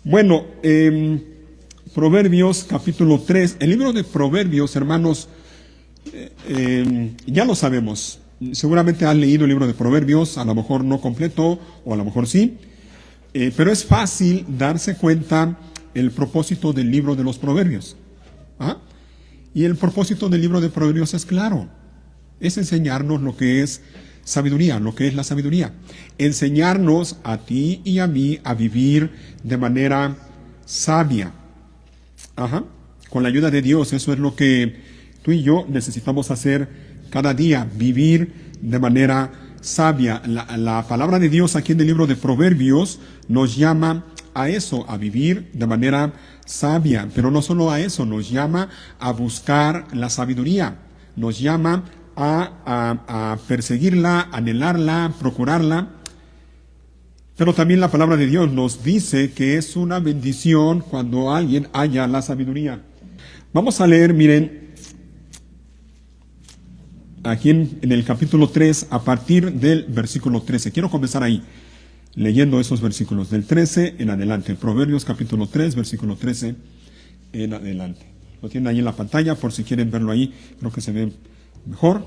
Bueno, Proverbios capítulo 3. El libro de Proverbios, hermanos, ya lo sabemos. Seguramente han leído el libro de Proverbios, a lo mejor no completo, o a lo mejor sí. Pero es fácil darse cuenta el propósito del libro de los Proverbios. ¿Ah? Y el propósito del libro de Proverbios es claro. Es enseñarnos lo que es sabiduría, lo que es la sabiduría. Enseñarnos a ti y a mí a vivir de manera sabia. Ajá. Con la ayuda de Dios, eso es lo que tú y yo necesitamos hacer cada día, vivir de manera sabia. La palabra de Dios aquí en el libro de Proverbios nos llama a eso, a vivir de manera sabia. Pero no solo a eso, nos llama a buscar la sabiduría. Nos llama a perseguirla, anhelarla, procurarla. Pero también la palabra de Dios nos dice que es una bendición cuando alguien haya la sabiduría. Vamos a leer, miren, aquí en el capítulo 3, a partir del versículo 13. Quiero comenzar ahí, leyendo esos versículos, del 13 en adelante. Proverbios capítulo 3, versículo 13 en adelante. Lo tienen ahí en la pantalla, por si quieren verlo ahí, creo que se ve mejor,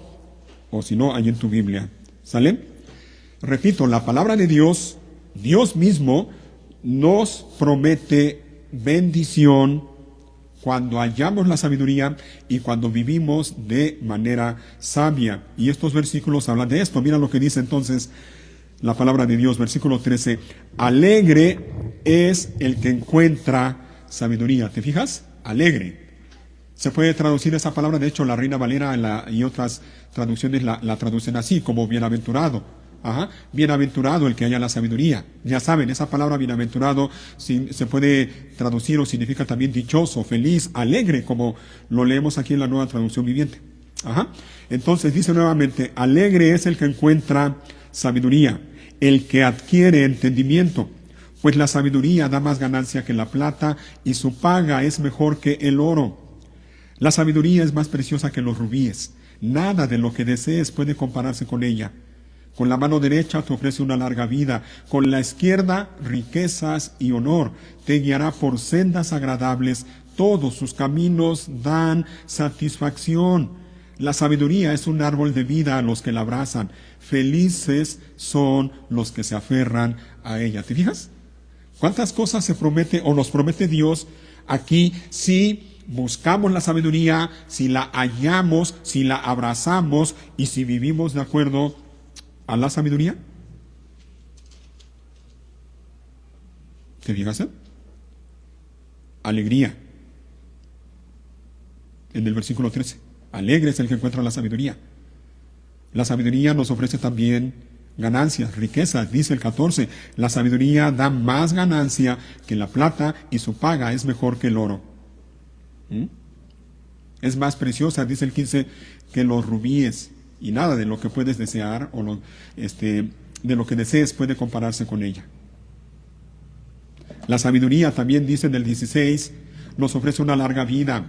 o si no, ahí en tu Biblia. ¿Sale? Repito, la palabra de Dios, Dios mismo, nos promete bendición cuando hallamos la sabiduría y cuando vivimos de manera sabia. Y estos versículos hablan de esto. Mira lo que dice entonces la palabra de Dios, versículo 13. Alegre es el que encuentra sabiduría. ¿Te fijas? Alegre. Se puede traducir esa palabra, de hecho la Reina Valera y otras traducciones la traducen así, como bienaventurado. Ajá. Bienaventurado el que haya la sabiduría. Ya saben, esa palabra bienaventurado se puede traducir o significa también dichoso, feliz, alegre, como lo leemos aquí en la Nueva Traducción Viviente. Ajá. Entonces dice nuevamente, alegre es el que encuentra sabiduría, el que adquiere entendimiento, pues la sabiduría da más ganancia que la plata y su paga es mejor que el oro. La sabiduría es más preciosa que los rubíes. Nada de lo que desees puede compararse con ella. Con la mano derecha te ofrece una larga vida, con la izquierda riquezas y honor. Te guiará por sendas agradables, todos sus caminos dan satisfacción. La sabiduría es un árbol de vida a los que la abrazan. Felices son los que se aferran a ella. ¿Te fijas? ¿Cuántas cosas se promete o nos promete Dios aquí si buscamos la sabiduría, si la hallamos, si la abrazamos y si vivimos de acuerdo a la sabiduría? ¿Te fijas? Alegría. En el versículo 13. Alegre es el que encuentra la sabiduría. La sabiduría nos ofrece también ganancias, riquezas, dice el 14. La sabiduría da más ganancia que la plata y su paga es mejor que el oro. Es más preciosa, dice el 15, que los rubíes, y nada de lo que puedes desear o de lo que desees puede compararse con ella. La sabiduría también, dice en el 16, nos ofrece una larga vida,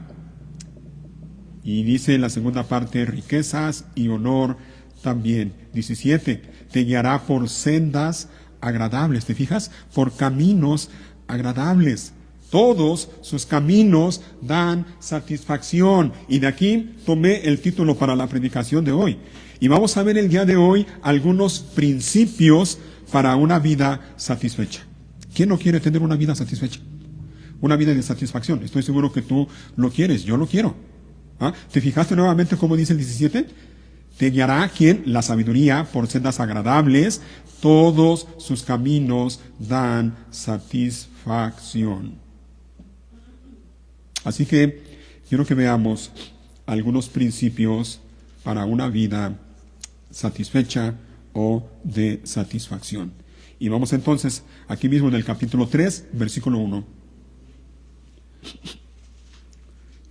y dice en la segunda parte, riquezas y honor también. 17, te guiará por sendas agradables, ¿te fijas? Por caminos agradables. Todos sus caminos dan satisfacción. Y de aquí tomé el título para la predicación de hoy. Y vamos a ver el día de hoy algunos principios para una vida satisfecha. ¿Quién no quiere tener una vida satisfecha? Una vida de satisfacción. Estoy seguro que tú lo quieres, yo lo quiero. ¿Ah? ¿Te fijaste nuevamente cómo dice el 17? Te guiará ¿quién? La sabiduría por sendas agradables. Todos sus caminos dan satisfacción. Así que quiero que veamos algunos principios para una vida satisfecha o de satisfacción. Y vamos entonces aquí mismo en el capítulo 3, versículo 1.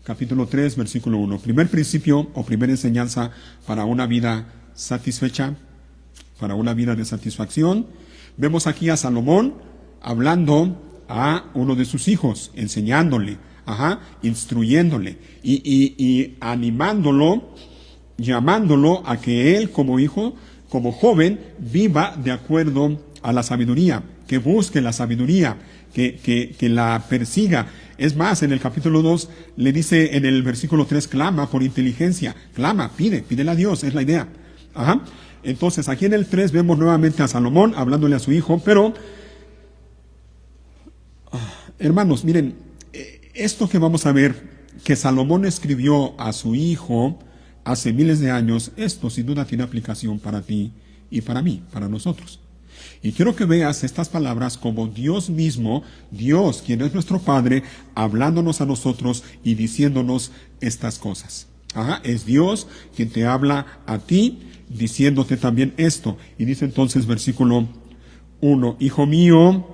Capítulo 3, versículo 1. Primer principio o primera enseñanza para una vida satisfecha, para una vida de satisfacción. Vemos aquí a Salomón hablando a uno de sus hijos, enseñándole, instruyéndole y animándolo, llamándolo a que él como hijo, como joven, viva de acuerdo a la sabiduría, que busque la sabiduría, que la persiga. Es más, en el capítulo 2 le dice en el versículo 3, clama por inteligencia, clama, pídele a Dios, es la idea. Ajá. Entonces, aquí en el 3 vemos nuevamente a Salomón hablándole a su hijo, pero, hermanos, miren, esto que vamos a ver, que Salomón escribió a su hijo hace miles de años, esto sin duda tiene aplicación para ti y para mí, para nosotros. Y quiero que veas estas palabras como Dios mismo, Dios, quien es nuestro Padre, hablándonos a nosotros y diciéndonos estas cosas. Ajá, es Dios quien te habla a ti, diciéndote también esto. Y dice entonces versículo 1, Hijo mío,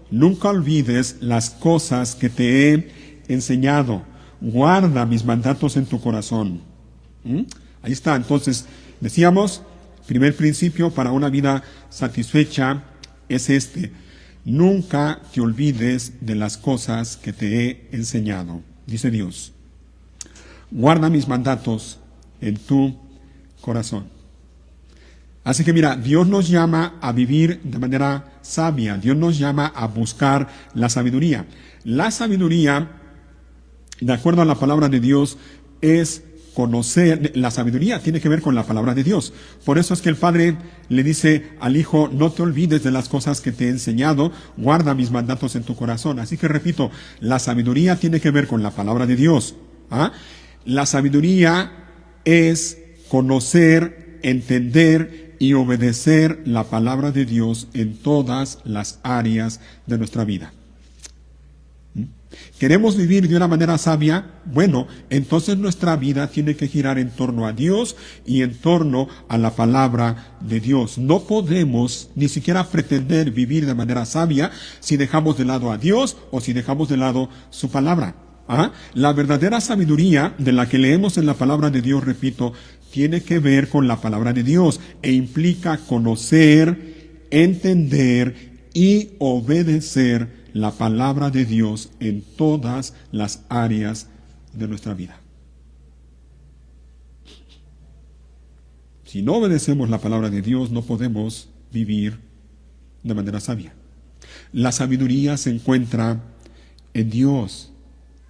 nunca olvides las cosas que te he enseñado. Guarda mis mandatos en tu corazón. Ahí está, entonces, decíamos, primer principio para una vida satisfecha es este: nunca te olvides de las cosas que te he enseñado, dice Dios. Guarda mis mandatos en tu corazón. Así que mira, Dios nos llama a vivir de manera sabia, Dios nos llama a buscar la sabiduría. La sabiduría, de acuerdo a la palabra de Dios, es conocer. La sabiduría tiene que ver con la palabra de Dios. Por eso es que el Padre le dice al Hijo, no te olvides de las cosas que te he enseñado, guarda mis mandatos en tu corazón. Así que repito, la sabiduría tiene que ver con la palabra de Dios. ¿Ah? La sabiduría es conocer, entender y obedecer la palabra de Dios en todas las áreas de nuestra vida. ¿Queremos vivir de una manera sabia? Bueno, entonces nuestra vida tiene que girar en torno a Dios y en torno a la palabra de Dios. No podemos ni siquiera pretender vivir de manera sabia si dejamos de lado a Dios o si dejamos de lado su palabra. ¿Ah? La verdadera sabiduría de la que leemos en la palabra de Dios, repito, tiene que ver con la palabra de Dios e implica conocer, entender y obedecer la palabra de Dios en todas las áreas de nuestra vida. Si no obedecemos la palabra de Dios, no podemos vivir de manera sabia. La sabiduría se encuentra en Dios.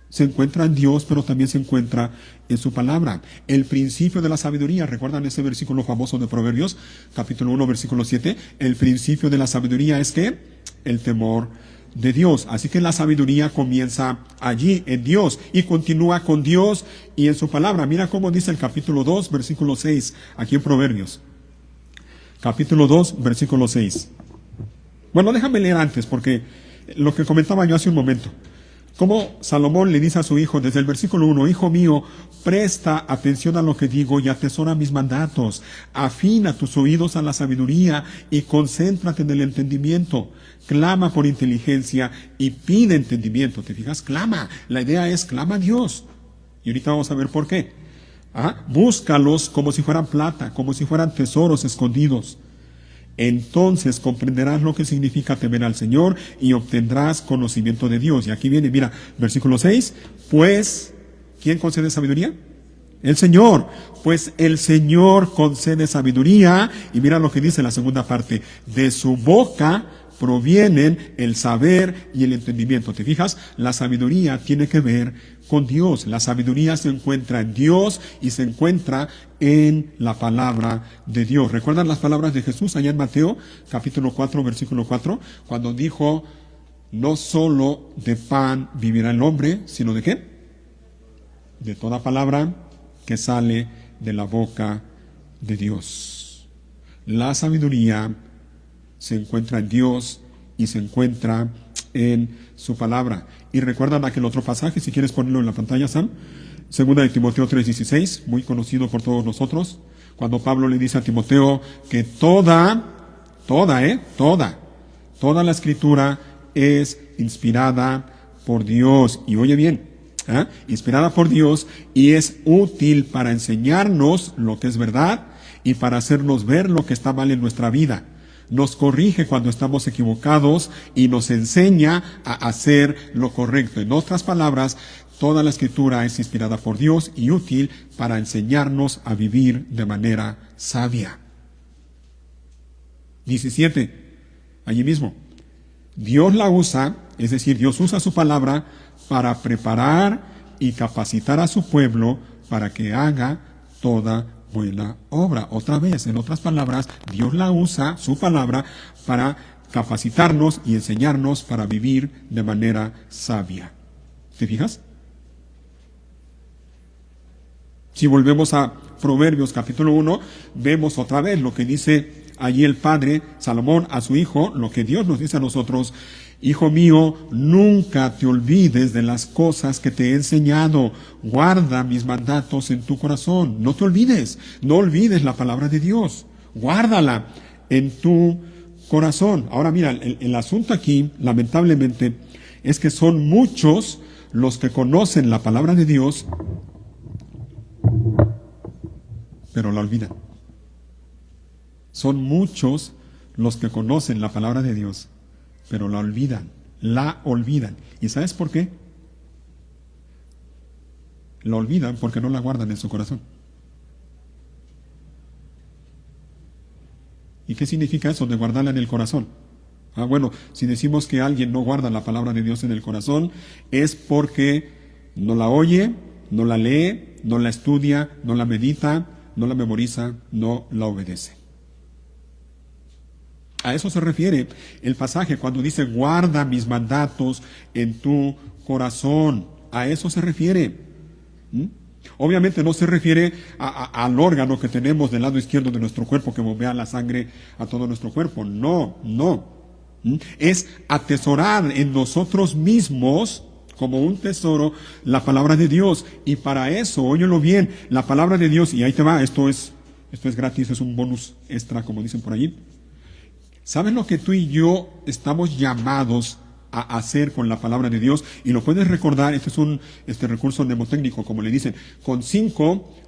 Se encuentra en Dios, pero también se encuentra en su palabra. El principio de la sabiduría, ¿recuerdan ese versículo famoso de Proverbios, capítulo 1, versículo 7? El principio de la sabiduría es ¿qué? El temor de Dios. Así que la sabiduría comienza allí, en Dios, y continúa con Dios y en su palabra. Mira cómo dice el capítulo 2, versículo 6, aquí en Proverbios. Capítulo 2, versículo 6. Bueno, déjame leer antes, porque lo que comentaba yo hace un momento. Como Salomón le dice a su hijo desde el versículo 1, Hijo mío, presta atención a lo que digo y atesora mis mandatos. Afina tus oídos a la sabiduría y concéntrate en el entendimiento. Clama por inteligencia y pide entendimiento. ¿Te fijas? Clama. La idea es clama a Dios. Y ahorita vamos a ver por qué. Búscalos como si fueran plata, como si fueran tesoros escondidos. Entonces comprenderás lo que significa temer al Señor y obtendrás conocimiento de Dios. Y aquí viene, mira, versículo 6. Pues, ¿quién concede sabiduría? El Señor. Pues el Señor concede sabiduría. Y mira lo que dice la segunda parte. De su boca provienen el saber y el entendimiento. ¿Te fijas? La sabiduría tiene que ver con Dios. La sabiduría se encuentra en Dios y se encuentra en la palabra de Dios. ¿Recuerdan las palabras de Jesús allá en Mateo, capítulo 4, versículo 4? Cuando dijo, no solo de pan vivirá el hombre, sino ¿de qué? De toda palabra que sale de la boca de Dios. La sabiduría se encuentra en Dios y se encuentra en su palabra. Y recuerdan aquel otro pasaje, si quieres ponerlo en la pantalla, Sam. Segunda de Timoteo 3:16, muy conocido por todos nosotros, cuando Pablo le dice a Timoteo que toda la escritura es inspirada por Dios. Y oye bien, inspirada por Dios y es útil para enseñarnos lo que es verdad y para hacernos ver lo que está mal en nuestra vida. Nos corrige cuando estamos equivocados y nos enseña a hacer lo correcto. En otras palabras, toda la escritura es inspirada por Dios y útil para enseñarnos a vivir de manera sabia. 17. allí mismo. Dios la usa, es decir, Dios usa su palabra para preparar y capacitar a su pueblo para que haga toda buena obra. Otra vez, en otras palabras, Dios la usa, su palabra, para capacitarnos y enseñarnos para vivir de manera sabia. ¿Te fijas? Si volvemos a Proverbios capítulo 1, vemos otra vez lo que dice allí el padre Salomón a su hijo, lo que Dios nos dice a nosotros: hijo mío, nunca te olvides de las cosas que te he enseñado. Guarda mis mandatos en tu corazón. No te olvides, no olvides la palabra de Dios. Guárdala en tu corazón. Ahora mira, el asunto aquí, lamentablemente, es que son muchos los que conocen la palabra de Dios, pero la olvidan. Son muchos los que conocen la palabra de Dios, pero la olvidan. ¿Y sabes por qué? La olvidan porque no la guardan en su corazón. ¿Y qué significa eso de guardarla en el corazón? Bueno, si decimos que alguien no guarda la palabra de Dios en el corazón, es porque no la oye, no la lee, no la estudia, no la medita, no la memoriza, no la obedece. A eso se refiere el pasaje cuando dice: guarda mis mandatos en tu corazón. A eso se refiere. Obviamente no se refiere al órgano que tenemos del lado izquierdo de nuestro cuerpo que bombea la sangre a todo nuestro cuerpo. No. Es atesorar en nosotros mismos, como un tesoro, la palabra de Dios. Y para eso, óyelo bien, la palabra de Dios, y ahí te va, esto es gratis, es un bonus extra, como dicen por allí. ¿Sabes lo que tú y yo estamos llamados a hacer con la palabra de Dios? Y lo puedes recordar, este es un recurso mnemotécnico, como le dicen, con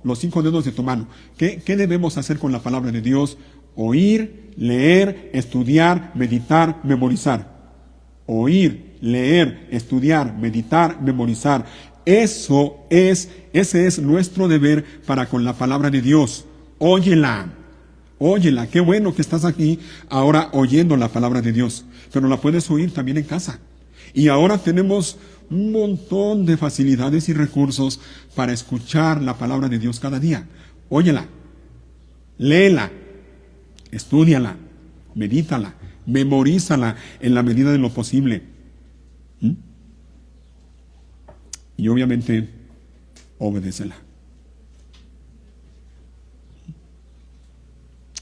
los 5 dedos de tu mano. ¿Qué debemos hacer con la palabra de Dios? Oír, leer, estudiar, meditar, memorizar. Oír, leer, estudiar, meditar, memorizar. Ese es nuestro deber para con la palabra de Dios. Óyela, qué bueno que estás aquí ahora oyendo la palabra de Dios, pero la puedes oír también en casa. Y ahora tenemos un montón de facilidades y recursos para escuchar la palabra de Dios cada día. Óyela, léela, estúdiala, medítala, memorízala en la medida de lo posible. Y obviamente, obedécela.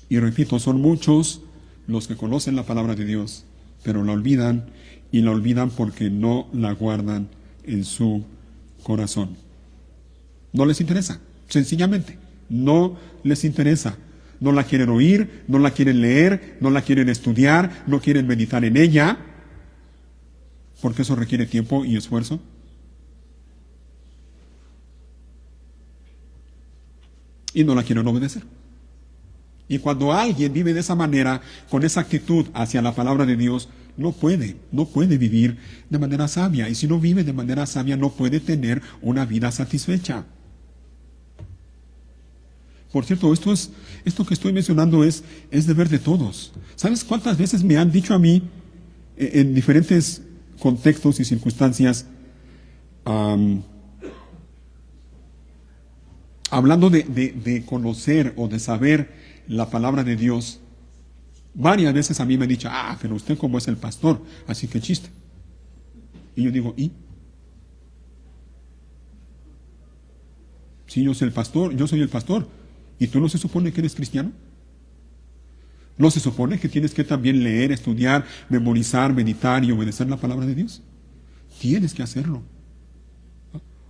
Y repito, son muchos los que conocen la palabra de Dios, pero la olvidan, y la olvidan porque no la guardan en su corazón. No les interesa, sencillamente, no les interesa. No la quieren oír, no la quieren leer, no la quieren estudiar, no quieren meditar en ella, porque eso requiere tiempo y esfuerzo. Y no la quieren obedecer. Y cuando alguien vive de esa manera, con esa actitud hacia la palabra de Dios, no puede vivir de manera sabia. Y si no vive de manera sabia, no puede tener una vida satisfecha. Por cierto, esto que estoy mencionando es deber de todos. ¿Sabes cuántas veces me han dicho a mí, en diferentes contextos y circunstancias, hablando de conocer o de saber la palabra de Dios? Varias veces a mí me han dicho: pero usted como es el pastor, así que chiste. Y yo digo: ¿y? Sí, yo soy el pastor. ¿Y tú no se supone que eres cristiano? ¿No se supone que tienes que también leer, estudiar, memorizar, meditar y obedecer la palabra de Dios? Tienes que hacerlo.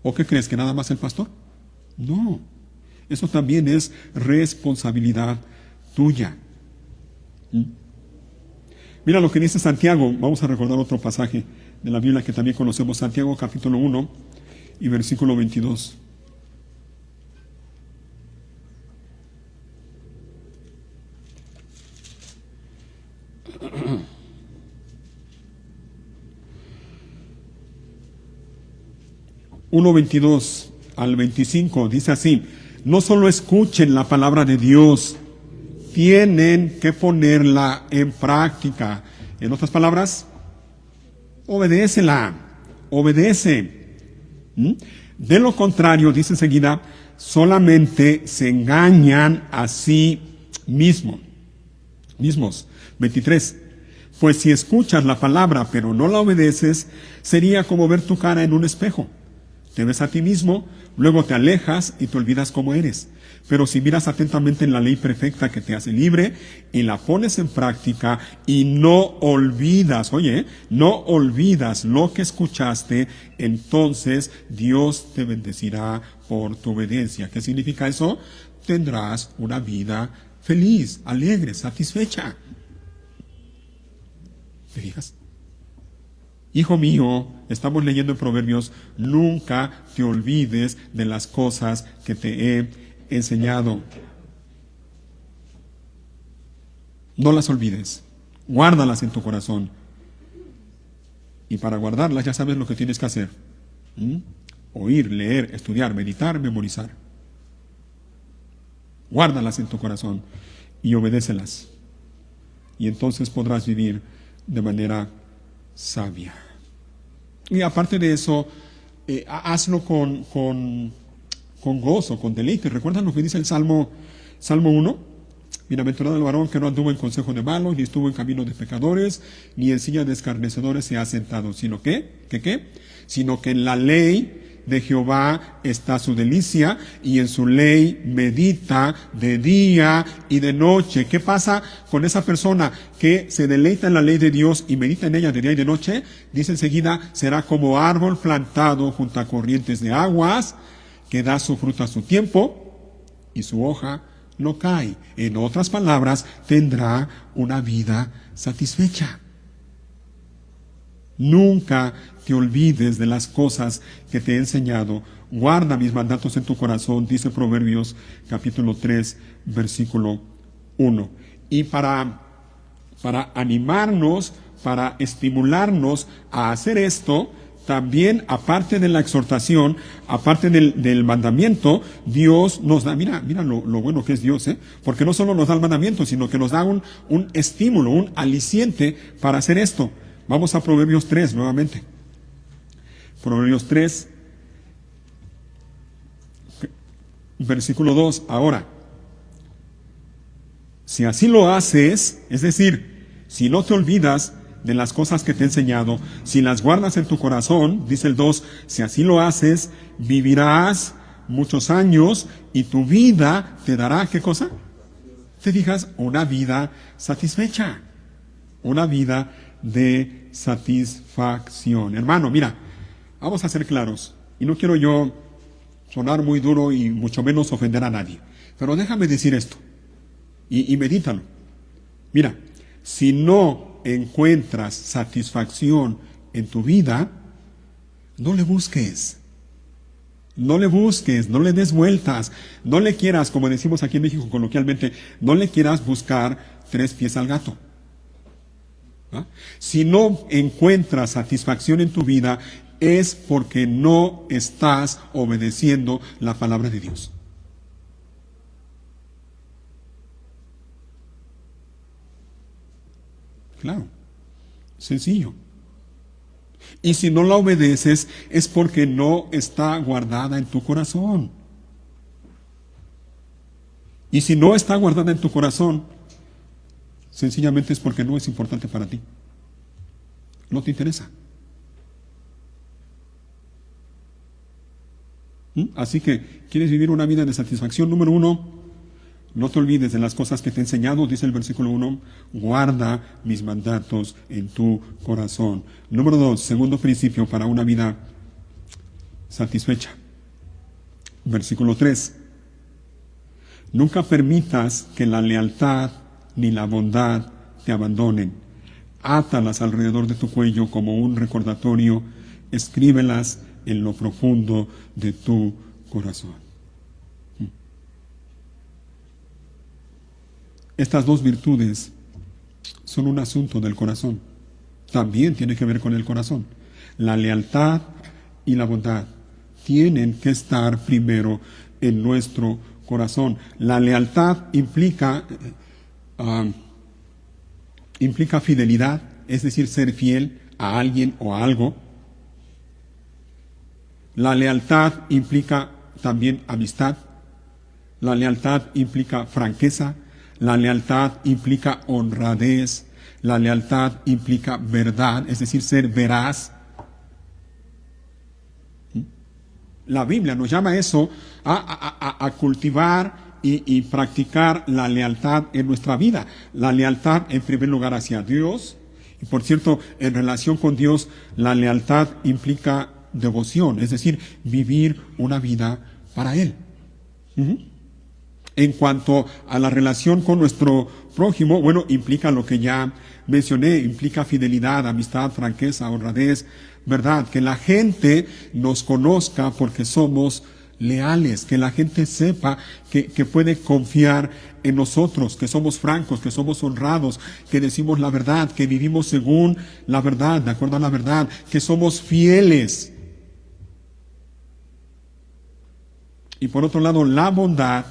¿O qué crees, que nada más el pastor? No. Eso también es responsabilidad tuya. Mira lo que dice Santiago. Vamos a recordar otro pasaje de la Biblia que también conocemos. Santiago capítulo 1 y versículo 22. Uno 22 al 25 dice así: no solo escuchen la palabra de Dios, tienen que ponerla en práctica. En otras palabras, obedécela, obedece. De lo contrario, dice enseguida, solamente se engañan a sí mismos. 23. Pues si escuchas la palabra pero no la obedeces, sería como ver tu cara en un espejo. Te ves a ti mismo, luego te alejas y te olvidas cómo eres. Pero si miras atentamente en la ley perfecta que te hace libre y la pones en práctica y no olvidas, no olvidas lo que escuchaste, entonces Dios te bendecirá por tu obediencia. ¿Qué significa eso? Tendrás una vida feliz, alegre, satisfecha. ¿Te fijas? Hijo mío, estamos leyendo en Proverbios, nunca te olvides de las cosas que te he enseñado. No las olvides, guárdalas en tu corazón. Y para guardarlas ya sabes lo que tienes que hacer. Oír, leer, estudiar, meditar, memorizar. Guárdalas en tu corazón y obedécelas. Y entonces podrás vivir de manera sabia. Y aparte de eso, hazlo con gozo, con deleite. ¿Recuerdan lo que dice el Salmo 1? Bienaventurado el varón que no anduvo en consejo de malos, ni estuvo en camino de pecadores, ni en silla de escarnecedores se ha sentado, sino sino que en la ley de Jehová está su delicia, y en su ley medita de día y de noche. ¿Qué pasa con esa persona que se deleita en la ley de Dios y medita en ella de día y de noche? Dice enseguida, será como árbol plantado junto a corrientes de aguas, que da su fruto a su tiempo, y su hoja no cae. En otras palabras, tendrá una vida satisfecha. Nunca te olvides de las cosas que te he enseñado. Guarda mis mandatos en tu corazón, dice Proverbios capítulo 3, versículo 1. Y para animarnos, para estimularnos a hacer esto, también, aparte de la exhortación, aparte del mandamiento, Dios nos da, mira lo bueno que es Dios, porque no solo nos da el mandamiento, sino que nos da un estímulo, un aliciente para hacer esto. Vamos a Proverbios 3 nuevamente. Proverbios 3, versículo 2. Ahora, si así lo haces, es decir, si no te olvidas de las cosas que te he enseñado, si las guardas en tu corazón, dice el 2, si así lo haces, vivirás muchos años y tu vida te dará, ¿qué cosa? ¿Te fijas? Una vida satisfecha, una vida de satisfacción. Hermano, mira, vamos a ser claros, y no quiero yo sonar muy duro y mucho menos ofender a nadie, pero déjame decir esto, y medítalo. Mira, si no encuentras satisfacción en tu vida, no le busques, no le des vueltas, no le quieras, como decimos aquí en México coloquialmente, no le quieras buscar 3 pies al gato. Si no encuentras satisfacción en tu vida, es porque no estás obedeciendo la palabra de Dios. Claro, sencillo. Y si no la obedeces, es porque no está guardada en tu corazón. Y si no está guardada en tu corazón, sencillamente es porque no es importante para ti. No te interesa. Así que, ¿quieres vivir una vida de satisfacción? Número 1, no te olvides de las cosas que te he enseñado, dice el versículo 1, guarda mis mandatos en tu corazón. Número 2, segundo principio para una vida satisfecha. Versículo 3, nunca permitas que la lealtad ni la bondad te abandonen. Átalas alrededor de tu cuello como un recordatorio, escríbelas en lo profundo de tu corazón. Estas 2 virtudes son un asunto del corazón. También tiene que ver con el corazón. La lealtad y la bondad tienen que estar primero en nuestro corazón. La lealtad implica fidelidad es decir, ser fiel a alguien o a algo. La lealtad implica también amistad. La lealtad implica franqueza. La lealtad implica honradez. La lealtad implica verdad, es decir, ser veraz. La Biblia nos llama a eso, a cultivar y practicar la lealtad en nuestra vida. La lealtad en primer lugar hacia Dios. Y por cierto, en relación con Dios, la lealtad implica devoción, es decir, vivir una vida para Él. En cuanto a la relación con nuestro prójimo, bueno, implica lo que ya mencioné, implica fidelidad, amistad, franqueza, honradez, verdad, que la gente nos conozca porque somos leales, que la gente sepa que puede confiar en nosotros, que somos francos, que somos honrados, que decimos la verdad, que vivimos según la verdad, de acuerdo a la verdad, que somos fieles. Y por otro lado, la bondad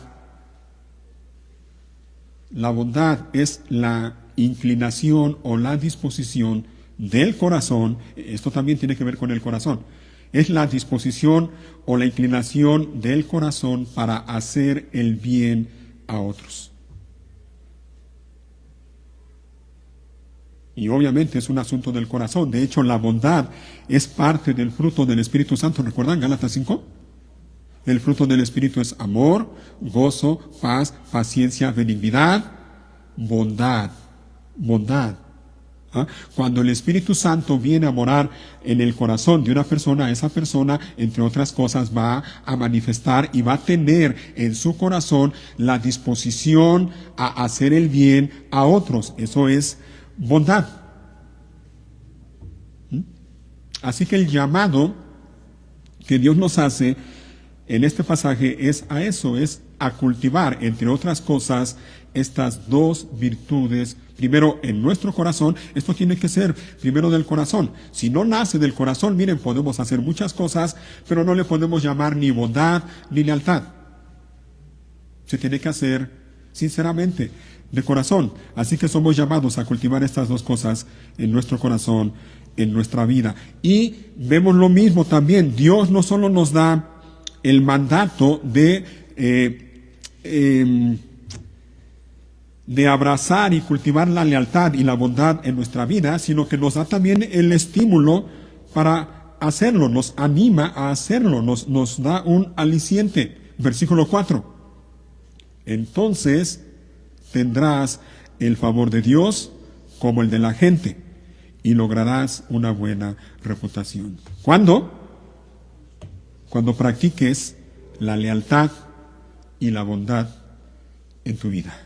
es la inclinación o la disposición del corazón. Esto también tiene que ver con el corazón. Es la disposición o la inclinación del corazón para hacer el bien a otros. Y obviamente es un asunto del corazón. De hecho, la bondad es parte del fruto del Espíritu Santo. ¿Recuerdan Gálatas 5? El fruto del Espíritu es amor, gozo, paz, paciencia, benignidad, bondad. Cuando el Espíritu Santo viene a morar en el corazón de una persona, esa persona, entre otras cosas, va a manifestar y va a tener en su corazón la disposición a hacer el bien a otros. Eso es bondad. Así que el llamado que Dios nos hace en este pasaje es a eso, es a cultivar, entre otras cosas, estas dos virtudes. Primero, en nuestro corazón. Esto tiene que ser primero del corazón. Si no nace del corazón, miren, podemos hacer muchas cosas, pero no le podemos llamar ni bondad ni lealtad. Se tiene que hacer sinceramente, de corazón. Así que somos llamados a cultivar estas dos cosas en nuestro corazón, en nuestra vida. Y vemos lo mismo también. Dios no solo nos da el mandato de abrazar y cultivar la lealtad y la bondad en nuestra vida, sino que nos da también el estímulo para hacerlo, nos anima a hacerlo, nos da un aliciente. Versículo 4. Entonces tendrás el favor de Dios como el de la gente y lograrás una buena reputación. ¿Cuándo? Cuando practiques la lealtad y la bondad en tu vida.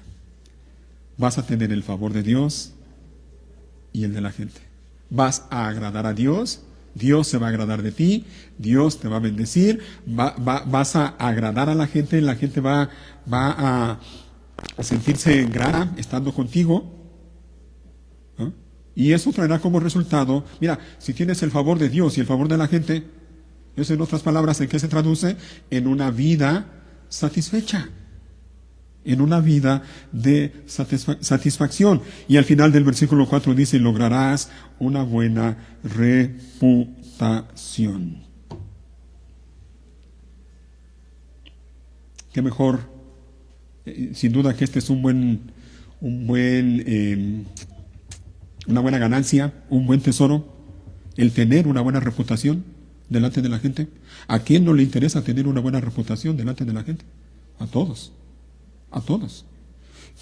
Vas a tener el favor de Dios y el de la gente. Vas a agradar a Dios, Dios se va a agradar de ti, Dios te va a bendecir, vas a agradar a la gente va a sentirse grata estando contigo. ¿No? Y eso traerá como resultado, mira, si tienes el favor de Dios y el favor de la gente, eso en otras palabras, ¿en qué se traduce? En una vida satisfecha. En una vida de satisfacción. Y al final del versículo 4 dice, lograrás una buena reputación. Qué mejor, sin duda que este es una buena ganancia, un buen tesoro, el tener una buena reputación delante de la gente. ¿A quién no le interesa tener una buena reputación delante de la gente? A todos. A todos.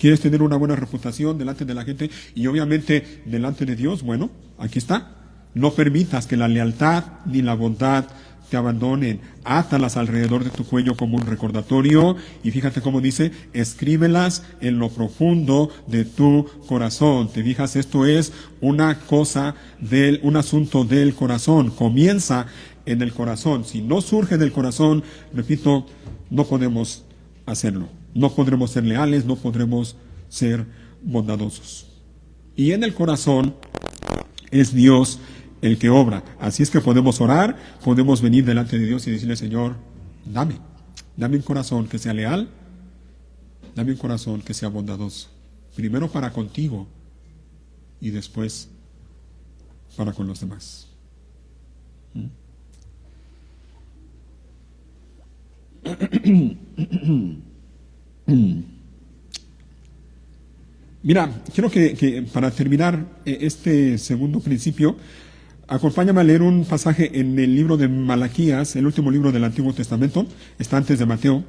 ¿Quieres tener una buena reputación delante de la gente? Y obviamente delante de Dios, bueno, aquí está. No permitas que la lealtad ni la bondad te abandonen. Átalas alrededor de tu cuello como un recordatorio. Y fíjate cómo dice, escríbelas en lo profundo de tu corazón. Te fijas, esto es una cosa un asunto del corazón. Comienza en el corazón. Si no surge del corazón, repito, no podemos hacerlo. No podremos ser leales, no podremos ser bondadosos. Y en el corazón es Dios el que obra. Así es que podemos orar, podemos venir delante de Dios y decirle, Señor, dame un corazón que sea leal, dame un corazón que sea bondadoso. Primero para contigo y después para con los demás. Mira, quiero que para terminar este segundo principio, acompáñame a leer un pasaje en el libro de Malaquías, el último libro del Antiguo Testamento, está antes de Mateo.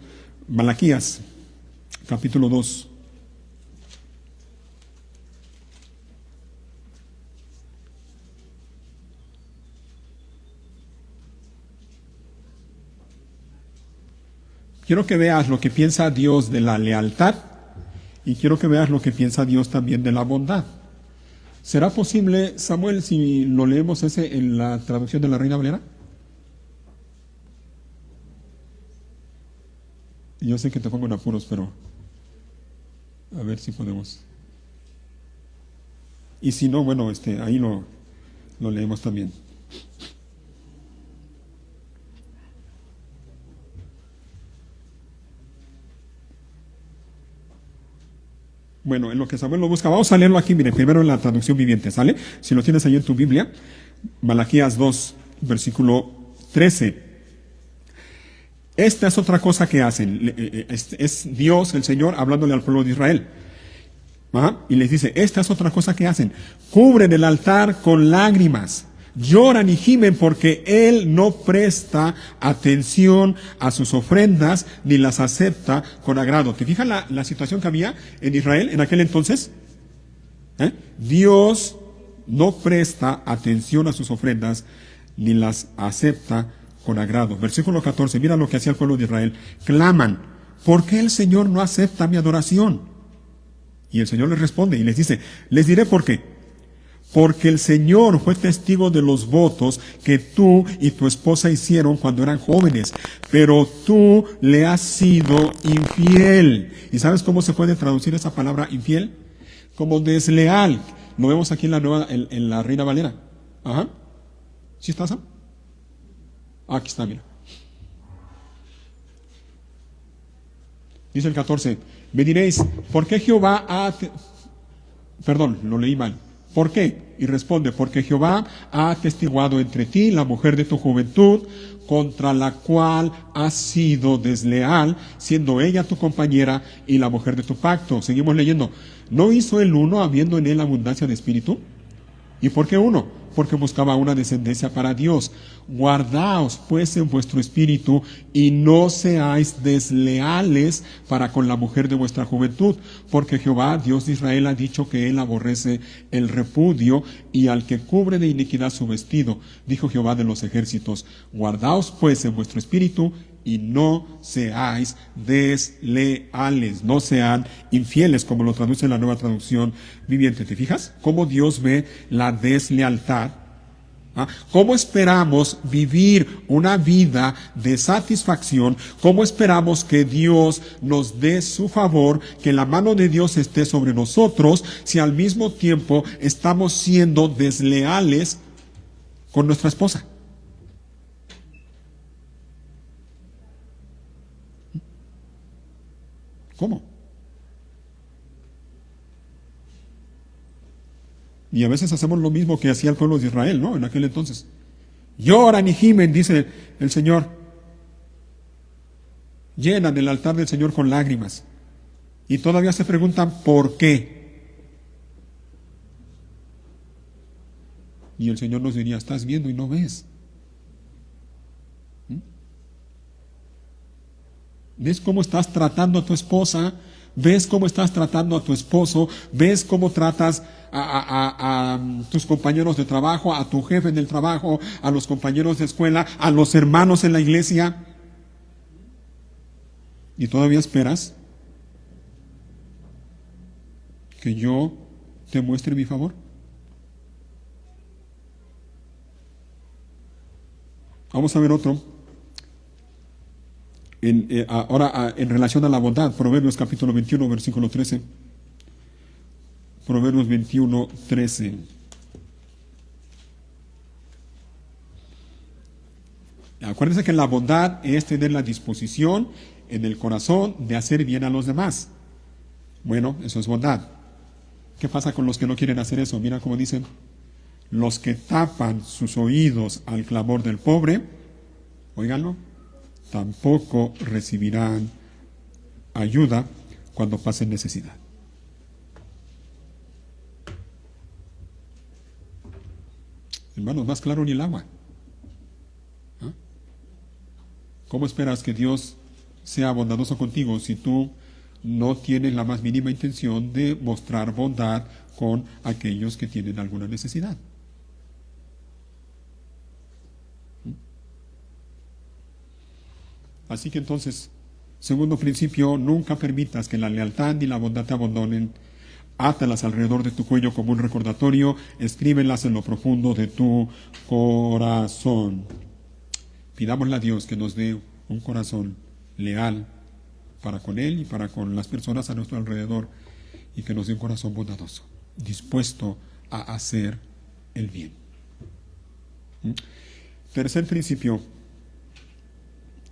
Malaquías, capítulo 2. Quiero que veas lo que piensa Dios de la lealtad y quiero que veas lo que piensa Dios también de la bondad. ¿Será posible, Samuel, si lo leemos ese en la traducción de la Reina Valera? Yo sé que te pongo en apuros, pero a ver si podemos. Y si no, bueno, ahí lo leemos también. Bueno, en lo que Samuel lo busca, vamos a leerlo aquí, mire, primero en la traducción viviente, ¿sale? Si lo tienes ahí en tu Biblia, Malaquías 2, versículo 13. Esta es otra cosa que hacen, es Dios, el Señor, hablándole al pueblo de Israel. ¿Ah? Y les dice, esta es otra cosa que hacen, cubren el altar con lágrimas, lloran y gimen porque Él no presta atención a sus ofrendas ni las acepta con agrado. ¿Te fijas la situación que había en Israel en aquel entonces? Dios no presta atención a sus ofrendas ni las acepta con agrado. Versículo 14, mira lo que hacía el pueblo de Israel. Claman, ¿por qué el Señor no acepta mi adoración? Y el Señor les responde y les dice, les diré por qué. Porque el Señor fue testigo de los votos que tú y tu esposa hicieron cuando eran jóvenes, pero tú le has sido infiel. ¿Y sabes cómo se puede traducir esa palabra infiel? Como desleal. Lo vemos aquí en la Reina Valera. Ajá. ¿Sí está, Sam? Aquí está, mira. Dice el 14, me diréis, ¿por qué Jehová ha... Perdón, lo leí mal. ¿Por qué? Y responde, porque Jehová ha atestiguado entre ti la mujer de tu juventud, contra la cual has sido desleal, siendo ella tu compañera y la mujer de tu pacto. Seguimos leyendo. ¿No hizo el uno habiendo en él abundancia de espíritu? ¿Y por qué uno? Porque buscaba una descendencia para Dios. Guardaos pues en vuestro espíritu y no seáis desleales para con la mujer de vuestra juventud, porque Jehová, Dios de Israel, ha dicho que él aborrece el repudio y al que cubre de iniquidad su vestido. Dijo Jehová de los ejércitos, guardaos pues en vuestro espíritu y no seáis desleales, no sean infieles, como lo traduce la Nueva Traducción Viviente. ¿Te fijas cómo Dios ve la deslealtad? ¿Cómo esperamos vivir una vida de satisfacción? ¿Cómo esperamos que Dios nos dé su favor, que la mano de Dios esté sobre nosotros, si al mismo tiempo estamos siendo desleales con nuestra esposa? ¿Cómo? Y a veces hacemos lo mismo que hacía el pueblo de Israel, ¿no? En aquel entonces. Lloran y gimen, dice el Señor. Llenan el altar del Señor con lágrimas. Y todavía se preguntan ¿por qué? Y el Señor nos diría, estás viendo y no ves. ¿Ves cómo estás tratando a tu esposa? ¿Ves cómo estás tratando a tu esposo? ¿Ves cómo tratas a tus compañeros de trabajo, a tu jefe en el trabajo, a los compañeros de escuela, a los hermanos en la iglesia? ¿Y todavía esperas que yo te muestre mi favor? Vamos a ver otro. Ahora en relación a la bondad, Proverbios capítulo 21, versículo 13. Proverbios 21, 13. Acuérdense que la bondad es tener la disposición en el corazón de hacer bien a los demás. Bueno, eso es bondad. ¿Qué pasa con los que no quieren hacer eso? Mira cómo dicen, Los que tapan sus oídos al clamor del pobre, óiganlo, tampoco recibirán ayuda cuando pasen necesidad. Hermanos, más claro ni el agua. ¿Ah? ¿Cómo esperas que Dios sea bondadoso contigo si tú no tienes la más mínima intención de mostrar bondad con aquellos que tienen alguna necesidad? Así que entonces, segundo principio, nunca permitas que la lealtad ni la bondad te abandonen. Átalas alrededor de tu cuello como un recordatorio, escríbelas en lo profundo de tu corazón. Pidámosle a Dios que nos dé un corazón leal para con Él y para con las personas a nuestro alrededor, y que nos dé un corazón bondadoso, dispuesto a hacer el bien. Tercer principio.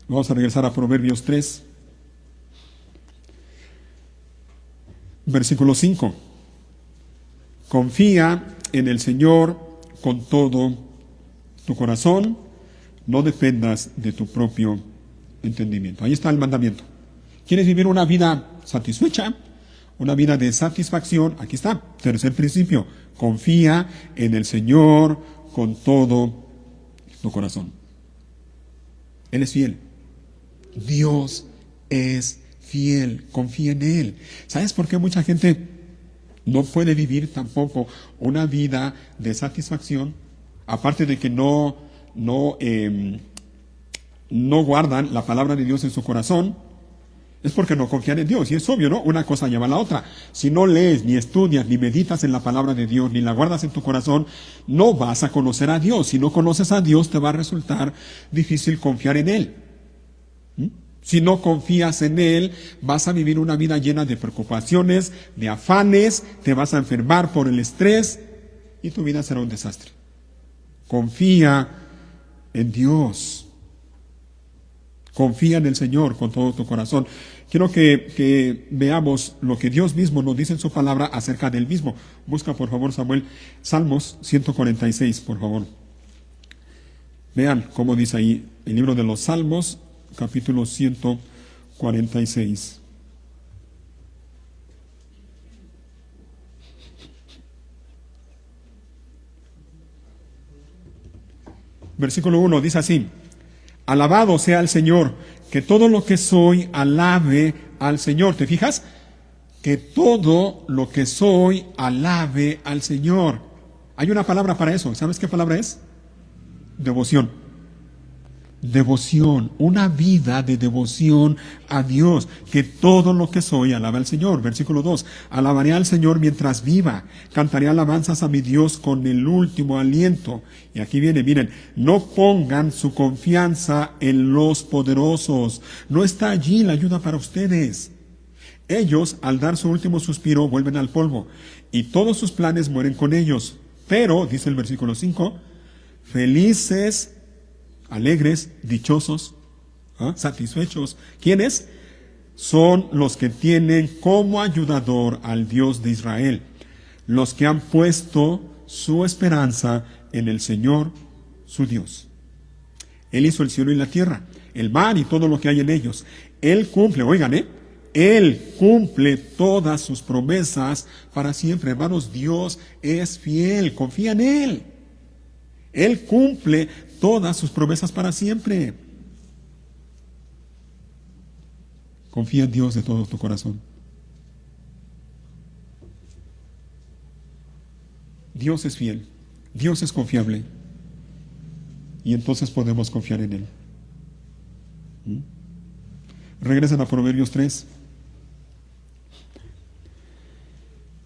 Vamos a regresar a Proverbios 3, versículo 5. Confía en el Señor con todo tu corazón, no dependas de tu propio entendimiento. Ahí está el mandamiento. ¿Quieres vivir una vida satisfecha? Una vida de satisfacción. Aquí está, tercer principio. Confía en el Señor con todo tu corazón. Él es fiel. Dios es fiel, confía en Él. ¿Sabes por qué mucha gente no puede vivir tampoco una vida de satisfacción? Aparte de que no guardan la palabra de Dios en su corazón, es porque no confían en Dios. Y es obvio, ¿no? Una cosa lleva a la otra. Si no lees, ni estudias, ni meditas en la palabra de Dios, ni la guardas en tu corazón, no vas a conocer a Dios. Si no conoces a Dios, te va a resultar difícil confiar en Él. Si no confías en Él, vas a vivir una vida llena de preocupaciones, de afanes, te vas a enfermar por el estrés y tu vida será un desastre. Confía en Dios. Confía en el Señor con todo tu corazón. Quiero que veamos lo que Dios mismo nos dice en su palabra acerca del mismo. Busca, por favor, Samuel, Salmos 146, por favor. Vean cómo dice ahí el libro de los Salmos, capítulo 146. Versículo 1 dice así: alabado sea el Señor, que todo lo que soy alabe al Señor. ¿Te fijas? Que todo lo que soy alabe al Señor. Hay una palabra para eso. ¿Sabes qué palabra es? Devoción. Devoción, una vida de devoción a Dios, que todo lo que soy alabe al Señor. Versículo 2, alabaré al Señor mientras viva, cantaré alabanzas a mi Dios con el último aliento. Y aquí viene, miren, no pongan su confianza en los poderosos, no está allí la ayuda para ustedes. Ellos, al dar su último suspiro, vuelven al polvo, y todos sus planes mueren con ellos. Pero, dice el versículo 5, felices, alegres, dichosos, satisfechos. ¿Quiénes? Son los que tienen como ayudador al Dios de Israel, los que han puesto su esperanza en el Señor, su Dios. Él hizo el cielo y la tierra, el mar y todo lo que hay en ellos. Él cumple, oigan, Él cumple todas sus promesas para siempre. Hermanos, Dios es fiel, confía en Él. Él cumple todas sus promesas para siempre. Confía en Dios de todo tu corazón. Dios es fiel, Dios es confiable, y entonces podemos confiar en Él. Regresen a Proverbios 3.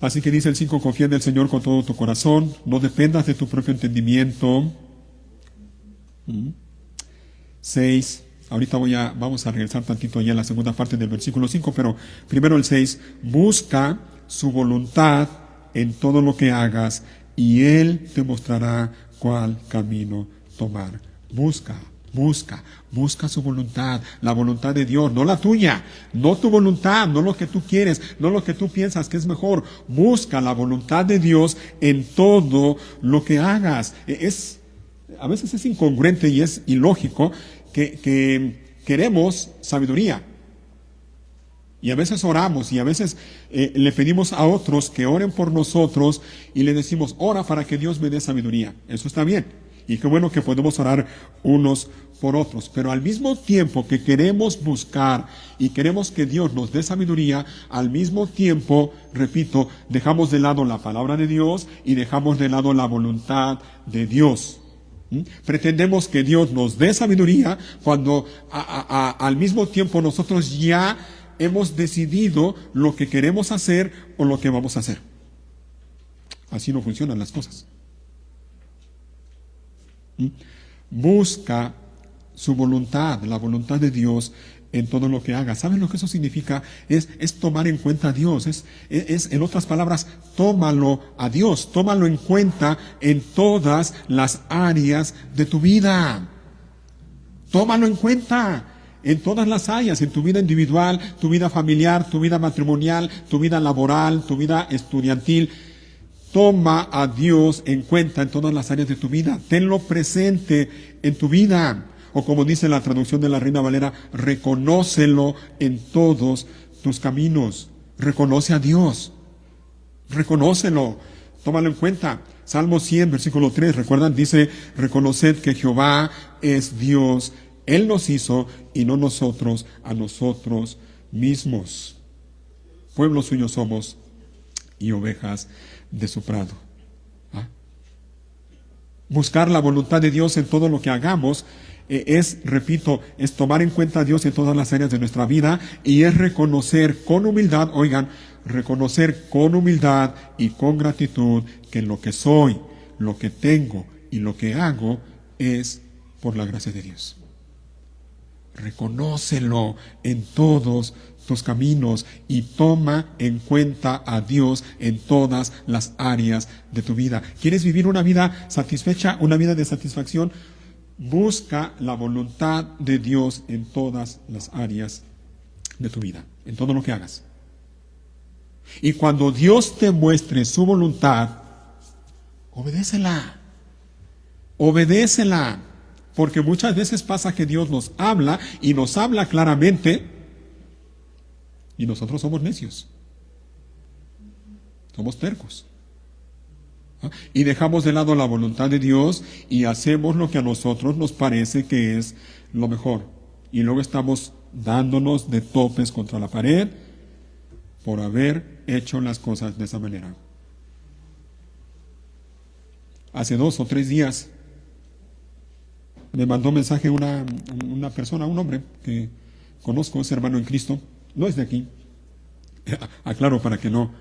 Así que dice el 5, confía en el Señor con todo tu corazón, no dependas de tu propio entendimiento. 6, ahorita vamos a regresar tantito allá en la segunda parte del versículo 5, pero primero el 6, busca su voluntad en todo lo que hagas y Él te mostrará cuál camino tomar. Busca Busca su voluntad, la voluntad de Dios, no la tuya, no tu voluntad, no lo que tú quieres, no lo que tú piensas que es mejor. Busca la voluntad de Dios en todo lo que hagas. A veces es incongruente y es ilógico que queremos sabiduría. Y a veces oramos y a veces le pedimos a otros que oren por nosotros y le decimos, ora para que Dios me dé sabiduría. Eso está bien. Y qué bueno que podemos orar unos por otros. Pero al mismo tiempo que queremos buscar y queremos que Dios nos dé sabiduría, al mismo tiempo, repito, dejamos de lado la palabra de Dios y dejamos de lado la voluntad de Dios. Pretendemos que Dios nos dé sabiduría cuando al mismo tiempo nosotros ya hemos decidido lo que queremos hacer o lo que vamos a hacer. Así no funcionan las cosas. Busca su voluntad, la voluntad de Dios en todo lo que haga. ¿Saben lo que eso significa? Es tomar en cuenta a Dios. Es, en otras palabras, tómalo a Dios. Tómalo en cuenta en todas las áreas de tu vida. Tómalo en cuenta en todas las áreas, en tu vida individual, tu vida familiar, tu vida matrimonial, tu vida laboral, tu vida estudiantil. Toma a Dios en cuenta en todas las áreas de tu vida. Tenlo presente en tu vida. O como dice la traducción de la Reina Valera, reconócelo en todos tus caminos. Reconoce a Dios. Reconócelo. Tómalo en cuenta. Salmo 100, versículo 3, ¿recuerdan? Dice, reconoced que Jehová es Dios. Él nos hizo y no nosotros a nosotros mismos. Pueblo suyo somos y ovejas de su prado. Buscar la voluntad de Dios en todo lo que hagamos repito, es tomar en cuenta a Dios en todas las áreas de nuestra vida y es reconocer con humildad, reconocer con humildad y con gratitud que lo que soy, lo que tengo y lo que hago es por la gracia de Dios. Reconócelo en todos tus caminos y toma en cuenta a Dios en todas las áreas de tu vida. ¿Quieres vivir una vida satisfecha, una vida de satisfacción? Busca la voluntad de Dios en todas las áreas de tu vida, en todo lo que hagas. Y cuando Dios te muestre su voluntad, obedécela. Obedécela. Porque muchas veces pasa que Dios nos habla y nos habla claramente y nosotros somos necios. Somos tercos. Y dejamos de lado la voluntad de Dios y hacemos lo que a nosotros nos parece que es lo mejor. Y luego estamos dándonos de topes contra la pared por haber hecho las cosas de esa manera. Hace 2 o 3 días me mandó un mensaje una persona, un hombre que conozco, es hermano en Cristo, no es de aquí. Aclaro para que no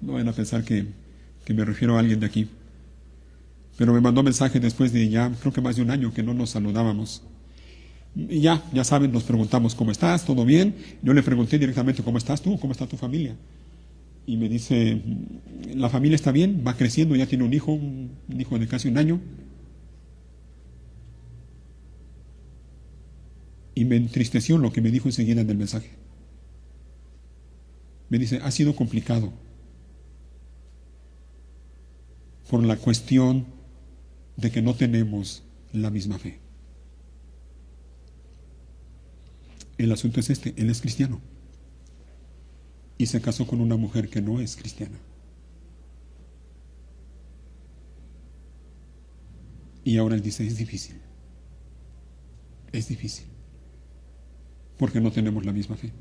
vayan a pensar que me refiero a alguien de aquí. Pero me mandó mensaje después de ya, creo que más de un año que no nos saludábamos. Y ya saben, nos preguntamos, ¿cómo estás? ¿Todo bien? Yo le pregunté directamente, ¿cómo estás tú? ¿Cómo está tu familia? Y me dice, la familia está bien, va creciendo, ya tiene un hijo de casi 1 año. Y me entristeció lo que me dijo enseguida en el mensaje. Me dice, ha sido complicado por la cuestión de que no tenemos la misma fe. El asunto es él es cristiano y se casó con una mujer que no es cristiana. Y ahora él dice, es difícil, porque no tenemos la misma fe.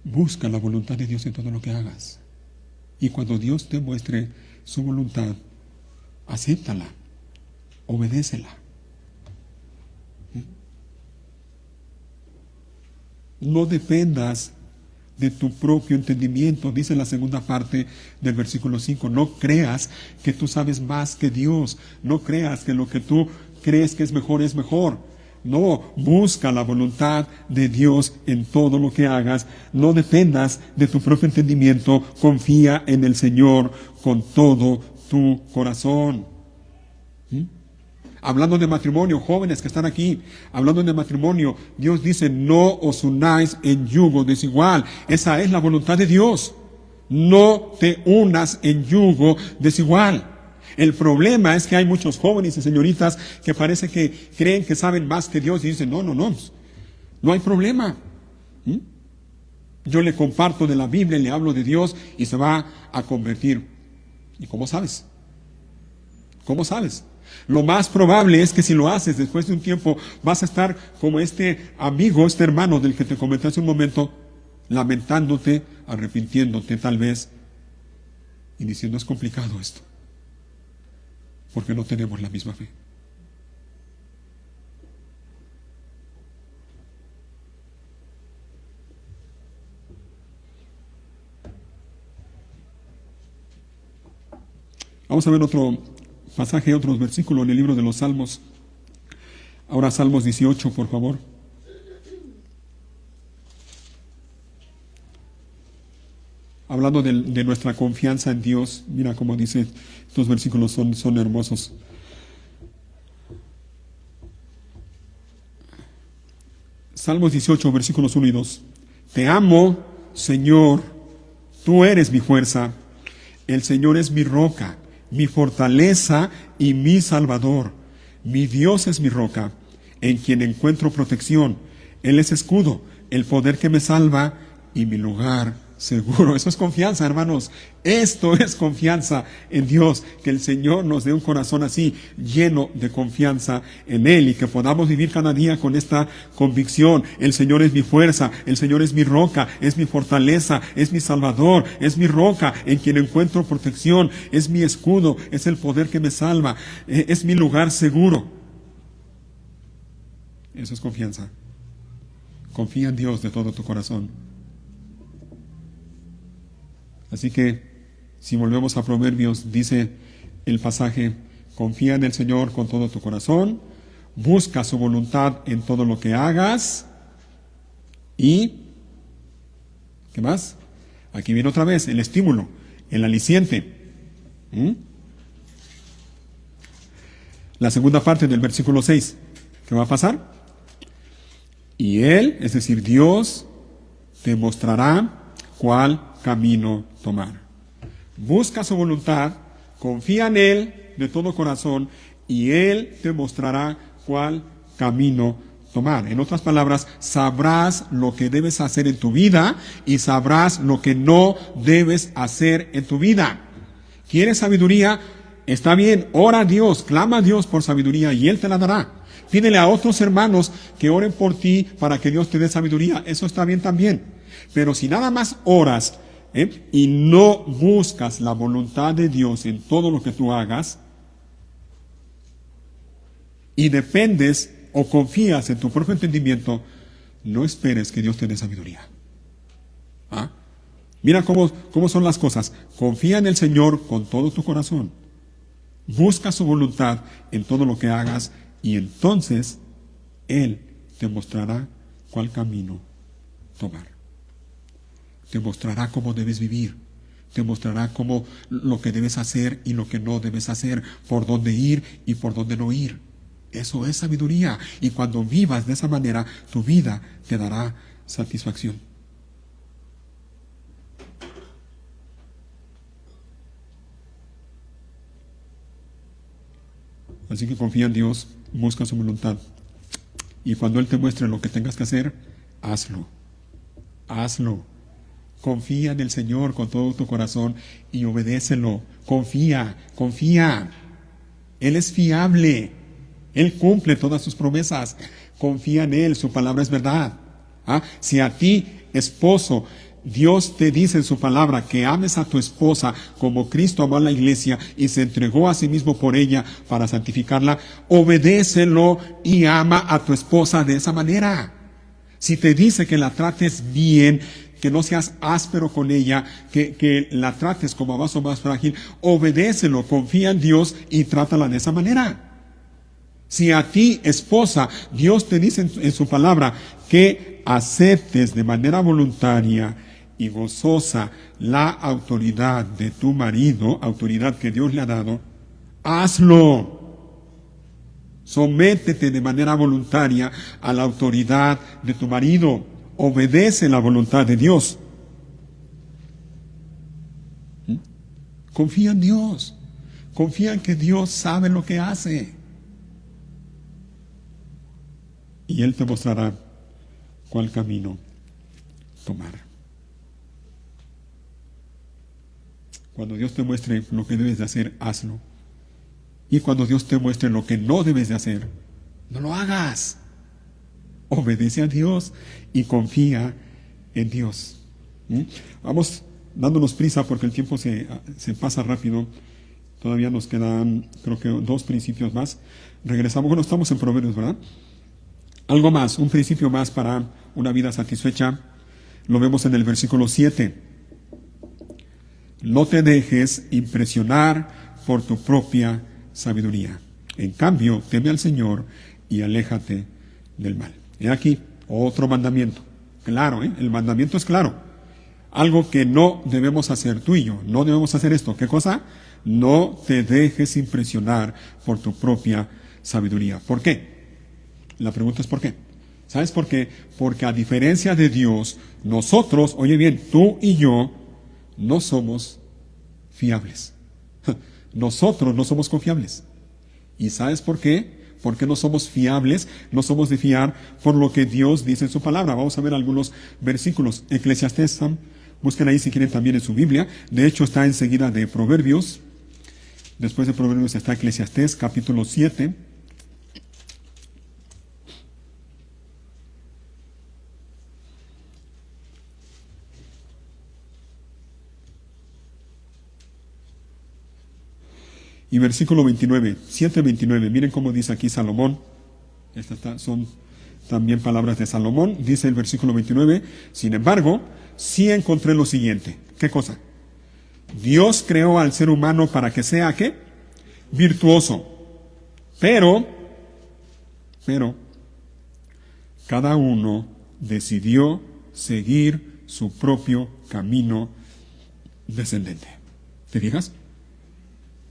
Busca la voluntad de Dios en todo lo que hagas. Y cuando Dios te muestre su voluntad, acéptala, obedécela. No dependas de tu propio entendimiento, dice la segunda parte del versículo 5. No creas que tú sabes más que Dios. No creas que lo que tú crees que es mejor es mejor. No, busca la voluntad de Dios en todo lo que hagas. No dependas de tu propio entendimiento. Confía en el Señor con todo tu corazón. ¿Mm? Hablando de matrimonio, jóvenes que están aquí, hablando de matrimonio, Dios dice, no os unáis en yugo desigual. Esa es la voluntad de Dios. No te unas en yugo desigual. El problema es que hay muchos jóvenes y señoritas que parece que creen que saben más que Dios y dicen, no, no hay problema. ¿Mm? Yo le comparto de la Biblia, le hablo de Dios y se va a convertir. ¿Y cómo sabes? ¿Cómo sabes? Lo más probable es que si lo haces después de un tiempo vas a estar como este amigo, este hermano del que te comenté hace un momento, lamentándote, arrepintiéndote tal vez y diciendo es complicado esto, porque no tenemos la misma fe. Vamos a ver otro pasaje, otros versículos en el libro de los Salmos. Ahora Salmos 18, por favor. Hablando de nuestra confianza en Dios, mira cómo dice, estos versículos son hermosos. Salmos 18, versículos 1 y 2. Te amo, Señor, tú eres mi fuerza. El Señor es mi roca, mi fortaleza y mi salvador. Mi Dios es mi roca, en quien encuentro protección. Él es escudo, el poder que me salva y mi lugar seguro. Eso es confianza, hermanos. Esto es confianza en Dios. Que el Señor nos dé un corazón así, lleno de confianza en Él, y que podamos vivir cada día con esta convicción. El Señor es mi fuerza, el Señor es mi roca, es mi fortaleza, es mi salvador, es mi roca en quien encuentro protección, es mi escudo, es el poder que me salva, es mi lugar seguro. Eso es confianza. Confía en Dios de todo tu corazón. Así que, si volvemos a Proverbios, dice el pasaje, confía en el Señor con todo tu corazón, busca su voluntad en todo lo que hagas, y, ¿qué más? Aquí viene otra vez el estímulo, el aliciente. La segunda parte del versículo 6, ¿qué va a pasar? Y Él, es decir, Dios, te mostrará cuál camino tomar. Busca su voluntad, confía en Él de todo corazón y Él te mostrará cuál camino tomar. En otras palabras, sabrás lo que debes hacer en tu vida y sabrás lo que no debes hacer en tu vida. ¿Quieres sabiduría? Está bien, ora a Dios, clama a Dios por sabiduría y Él te la dará. Pídele a otros hermanos que oren por ti para que Dios te dé sabiduría. Eso está bien también. Pero si nada más oras y no buscas la voluntad de Dios en todo lo que tú hagas, y dependes o confías en tu propio entendimiento, no esperes que Dios te dé sabiduría. ¿Ah? Mira cómo son las cosas. Confía en el Señor con todo tu corazón. Busca su voluntad en todo lo que hagas y entonces Él te mostrará cuál camino tomar. Te mostrará cómo debes vivir, te mostrará cómo lo que debes hacer y lo que no debes hacer, por dónde ir y por dónde no ir. Eso es sabiduría, y cuando vivas de esa manera, tu vida te dará satisfacción. Así que confía en Dios, busca su voluntad, y cuando Él te muestre lo que tengas que hacer, hazlo. Confía en el Señor con todo tu corazón y obedécelo. Confía. Él es fiable. Él cumple todas sus promesas. Confía en Él, su palabra es verdad. Si a ti, esposo, Dios te dice en su palabra que ames a tu esposa como Cristo amó a la iglesia y se entregó a sí mismo por ella para santificarla, obedécelo y ama a tu esposa de esa manera. Si te dice que la trates bien, que no seas áspero con ella, que la trates como a vaso más frágil, obedécelo, confía en Dios y trátala de esa manera. Si a ti, esposa, Dios te dice en su palabra que aceptes de manera voluntaria y gozosa la autoridad de tu marido, autoridad que Dios le ha dado, hazlo. Sométete de manera voluntaria a la autoridad de tu marido. Obedece la voluntad de Dios. Confía en Dios. Confía en que Dios sabe lo que hace. Y Él te mostrará cuál camino tomar. Cuando Dios te muestre lo que debes de hacer, hazlo. Y cuando Dios te muestre lo que no debes de hacer, no lo hagas. Obedece a Dios y confía en Dios. Vamos dándonos prisa porque el tiempo se pasa rápido. Todavía nos quedan, creo que 2 principios más. Regresamos, bueno, estamos en Proverbios, ¿verdad? Algo más, un principio más para una vida satisfecha. Lo vemos en el versículo 7. No te dejes impresionar por tu propia sabiduría. En cambio, teme al Señor y aléjate del mal. He aquí otro mandamiento. Claro, el mandamiento es claro. Algo que no debemos hacer tú y yo. No debemos hacer esto. ¿Qué cosa? No te dejes impresionar por tu propia sabiduría. ¿Por qué? La pregunta es ¿por qué? ¿Sabes por qué? Porque a diferencia de Dios, nosotros, oye bien, tú y yo, no somos fiables. Nosotros no somos confiables. ¿Y sabes por qué? Porque no somos fiables, no somos de fiar por lo que Dios dice en su palabra. Vamos a ver algunos versículos. Eclesiastés, busquen ahí si quieren también en su Biblia. De hecho está enseguida de Proverbios. Después de Proverbios está Eclesiastés, capítulo 7. Y versículo 29, 7:29, miren cómo dice aquí Salomón. Estas son también palabras de Salomón. Dice el versículo 29, sin embargo, sí encontré lo siguiente. ¿Qué cosa? Dios creó al ser humano para que sea, ¿qué? Virtuoso. Pero, cada uno decidió seguir su propio camino descendente. ¿Te fijas?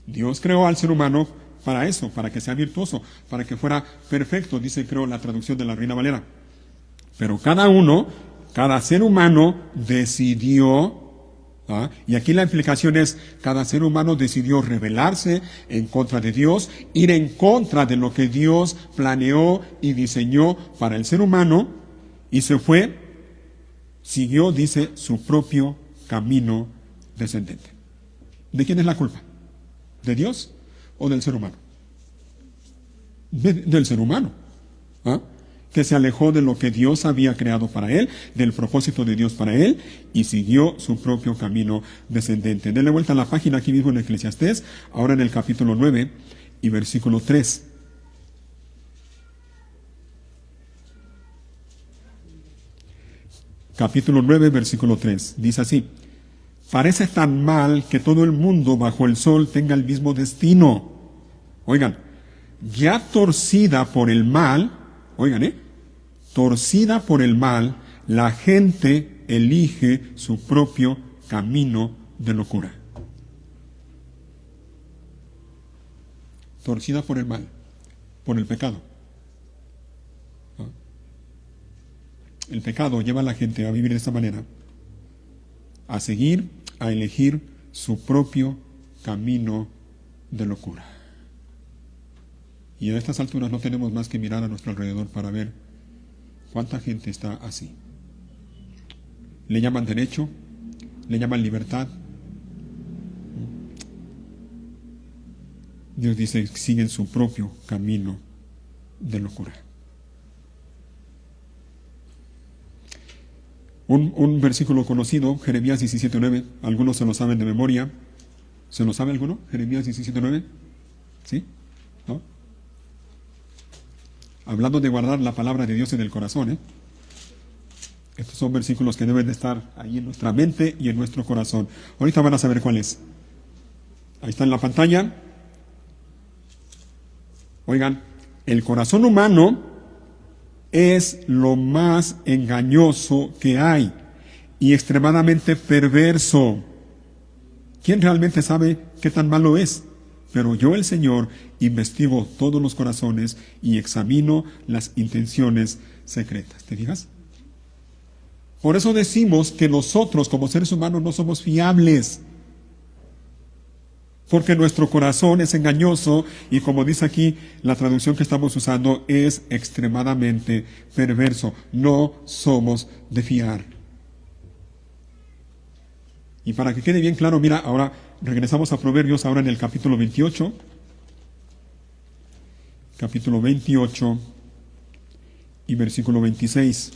Dios creó al ser humano para eso, para que sea virtuoso, para que fuera perfecto, dice creo la traducción de la Reina Valera. Pero cada ser humano decidió, y aquí la implicación es, cada ser humano decidió rebelarse en contra de Dios, ir en contra de lo que Dios planeó y diseñó para el ser humano, y siguió, dice, su propio camino descendente. ¿De quién es la culpa? ¿De Dios o del ser humano? Del ser humano, que se alejó de lo que Dios había creado para él, del propósito de Dios para él, y siguió su propio camino descendente. Denle vuelta a la página aquí mismo en Eclesiastés, ahora en el capítulo 9 y versículo 3. Capítulo 9, versículo 3. Dice así: parece tan mal que todo el mundo bajo el sol tenga el mismo destino. Oigan, ya torcida por el mal, torcida por el mal, la gente elige su propio camino de locura. Torcida por el mal, por el pecado. El pecado lleva a la gente a vivir de esta manera, a elegir su propio camino de locura. Y a estas alturas no tenemos más que mirar a nuestro alrededor para ver cuánta gente está así. Le llaman derecho, le llaman libertad. Dios dice, siguen su propio camino de locura. Un versículo conocido, Jeremías 17:9, algunos se lo saben de memoria. ¿Se lo sabe alguno? Jeremías 17:9. ¿Sí? ¿No? Hablando de guardar la palabra de Dios en el corazón, Estos son versículos que deben de estar ahí en nuestra mente y en nuestro corazón. Ahorita van a saber cuál es. Ahí está en la pantalla. Oigan, el corazón humano es lo más engañoso que hay y extremadamente perverso. ¿Quién realmente sabe qué tan malo es? Pero yo, el Señor, investigo todos los corazones y examino las intenciones secretas. ¿Te fijas? Por eso decimos que nosotros como seres humanos no somos fiables. Porque nuestro corazón es engañoso y, como dice aquí la traducción que estamos usando, es extremadamente perverso. No somos de fiar. Y para que quede bien claro, mira, ahora regresamos a Proverbios, ahora en el capítulo 28. Capítulo 28 y versículo 26.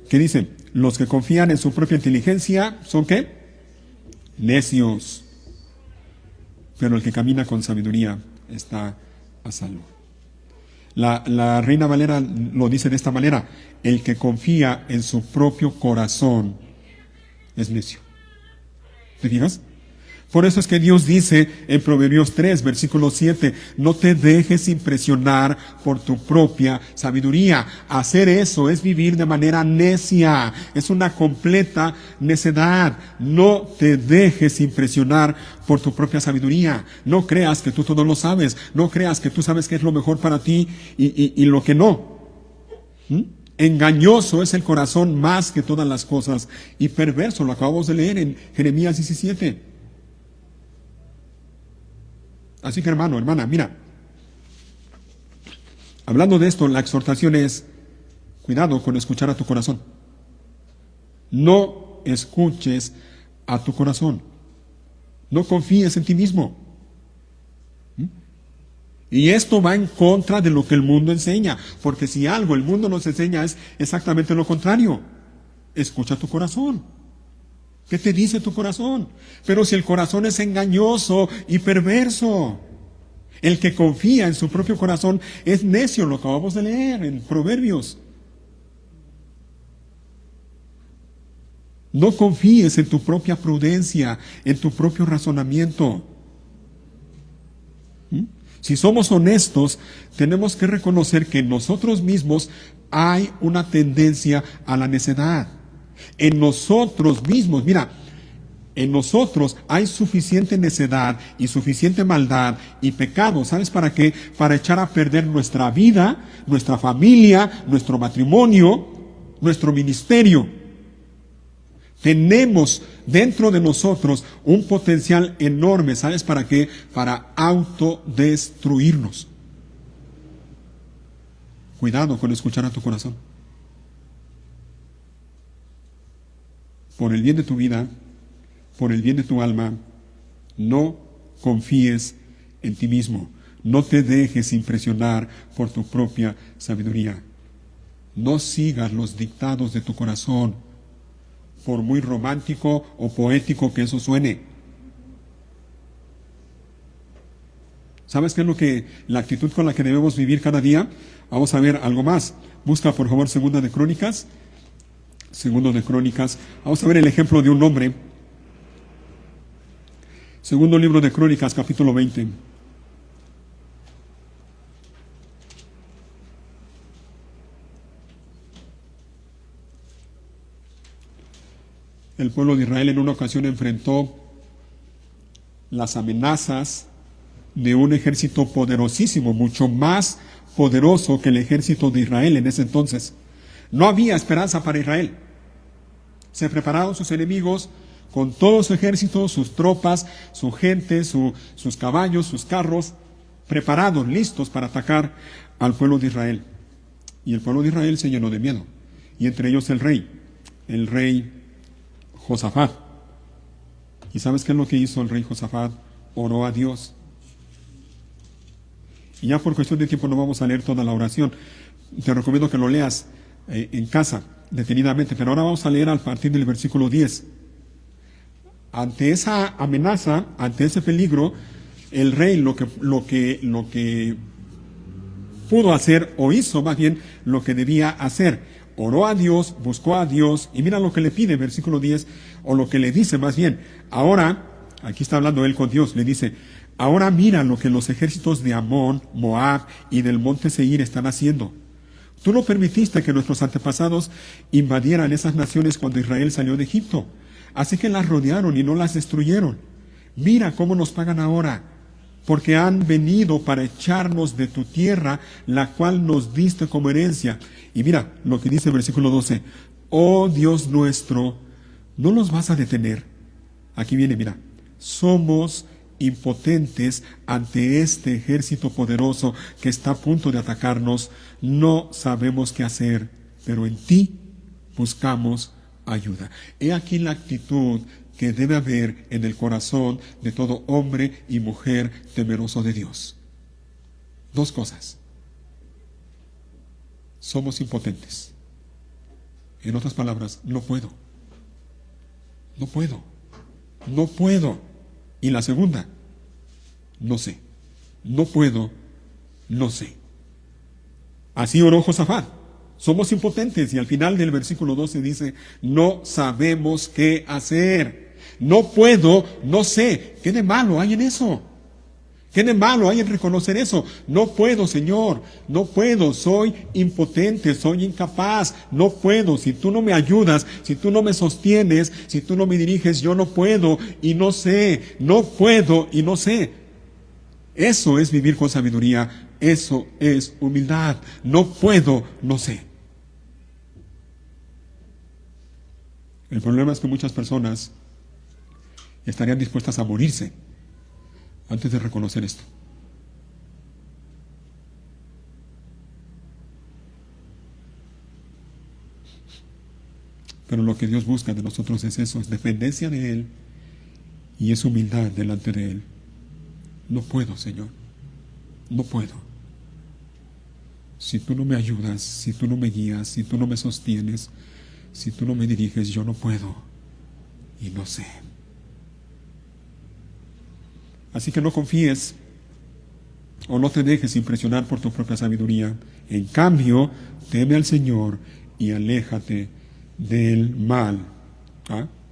¿Qué dice? Los que confían en su propia inteligencia son ¿qué? Necios. Pero el que camina con sabiduría está a salvo. La Reina Valera lo dice de esta manera: el que confía en su propio corazón es necio. ¿Te fijas? Por eso es que Dios dice en Proverbios 3, versículo 7, no te dejes impresionar por tu propia sabiduría. Hacer eso es vivir de manera necia, es una completa necedad. No te dejes impresionar por tu propia sabiduría. No creas que tú todo lo sabes, no creas que tú sabes qué es lo mejor para ti y lo que no. Engañoso es el corazón más que todas las cosas y perverso, lo acabamos de leer en Jeremías 17. Así que hermano, hermana, mira, hablando de esto, la exhortación es, cuidado con escuchar a tu corazón. No escuches a tu corazón. No confíes en ti mismo. Y esto va en contra de lo que el mundo enseña, porque si algo el mundo nos enseña es exactamente lo contrario. Escucha tu corazón. ¿Qué te dice tu corazón? Pero si el corazón es engañoso y perverso, el que confía en su propio corazón es necio, lo acabamos de leer en Proverbios. No confíes en tu propia prudencia, en tu propio razonamiento. Si somos honestos, tenemos que reconocer que en nosotros mismos hay una tendencia a la necedad. En nosotros mismos, mira, en nosotros hay suficiente necedad y suficiente maldad y pecado. ¿Sabes para qué? Para echar a perder nuestra vida, nuestra familia, nuestro matrimonio, nuestro ministerio. Tenemos dentro de nosotros un potencial enorme. ¿Sabes para qué? Para autodestruirnos. Cuidado con escuchar a tu corazón. Por el bien de tu vida, por el bien de tu alma, no confíes en ti mismo. No te dejes impresionar por tu propia sabiduría. No sigas los dictados de tu corazón, por muy romántico o poético que eso suene. ¿Sabes qué es la actitud con la que debemos vivir cada día? Vamos a ver algo más. Busca por favor Segundo de Crónicas. Vamos a ver el ejemplo de un hombre. Segundo libro de Crónicas, capítulo 20. El pueblo de Israel en una ocasión enfrentó las amenazas de un ejército poderosísimo, mucho más poderoso que el ejército de Israel en ese entonces. No había esperanza para Israel. Se prepararon sus enemigos con todo su ejército, sus tropas, su gente, sus caballos, sus carros, preparados, listos para atacar al pueblo de Israel. Y el pueblo de Israel se llenó de miedo. Y entre ellos el rey Josafat. ¿Y sabes qué es lo que hizo el rey Josafat? Oró a Dios. Y ya por cuestión de tiempo no vamos a leer toda la oración. Te recomiendo que lo leas en casa, detenidamente. Pero ahora vamos a leer a partir del versículo 10. Ante esa amenaza, ante ese peligro, el rey lo que pudo hacer, o hizo más bien lo que debía hacer. oró a Dios, buscó a Dios, y mira lo que le pide, versículo 10, o lo que le dice más bien. Ahora, aquí está hablando él con Dios, le dice, ahora mira lo que los ejércitos de Amón, Moab y del monte Seir están haciendo. Tú no permitiste que nuestros antepasados invadieran esas naciones cuando Israel salió de Egipto. Así que las rodearon y no las destruyeron. Mira cómo nos pagan ahora, porque han venido para echarnos de tu tierra, la cual nos diste como herencia. Y mira lo que dice el versículo 12. Oh Dios nuestro, no los vas a detener. Aquí viene, mira. Somos impotentes ante este ejército poderoso que está a punto de atacarnos. No sabemos qué hacer, pero en ti buscamos ayuda. He aquí la actitud que debe haber en el corazón de todo hombre y mujer temeroso de Dios. Dos cosas. Somos impotentes. En otras palabras, no puedo. No puedo. No puedo. Y la segunda, no sé. No puedo, no sé. Así oró Josafat. Somos impotentes. Y al final del versículo 12 dice, no sabemos qué hacer. No puedo, no sé. ¿Qué de malo hay en eso? ¿Qué de malo hay en reconocer eso? No puedo, Señor. No puedo. Soy impotente. Soy incapaz. No puedo. Si tú no me ayudas, si tú no me sostienes, si tú no me diriges, yo no puedo y no sé. No puedo y no sé. Eso es vivir con sabiduría. Eso es humildad. No puedo, no sé. El problema es que muchas personas estarían dispuestas a morirse antes de reconocer esto. Pero lo que Dios busca de nosotros es eso, es dependencia de Él y es humildad delante de Él. No puedo, Señor, no puedo. Si tú no me ayudas, si tú no me guías, si tú no me sostienes, si tú no me diriges, yo no puedo y no sé. Así que no confíes o no te dejes impresionar por tu propia sabiduría. En cambio, teme al Señor y aléjate del mal.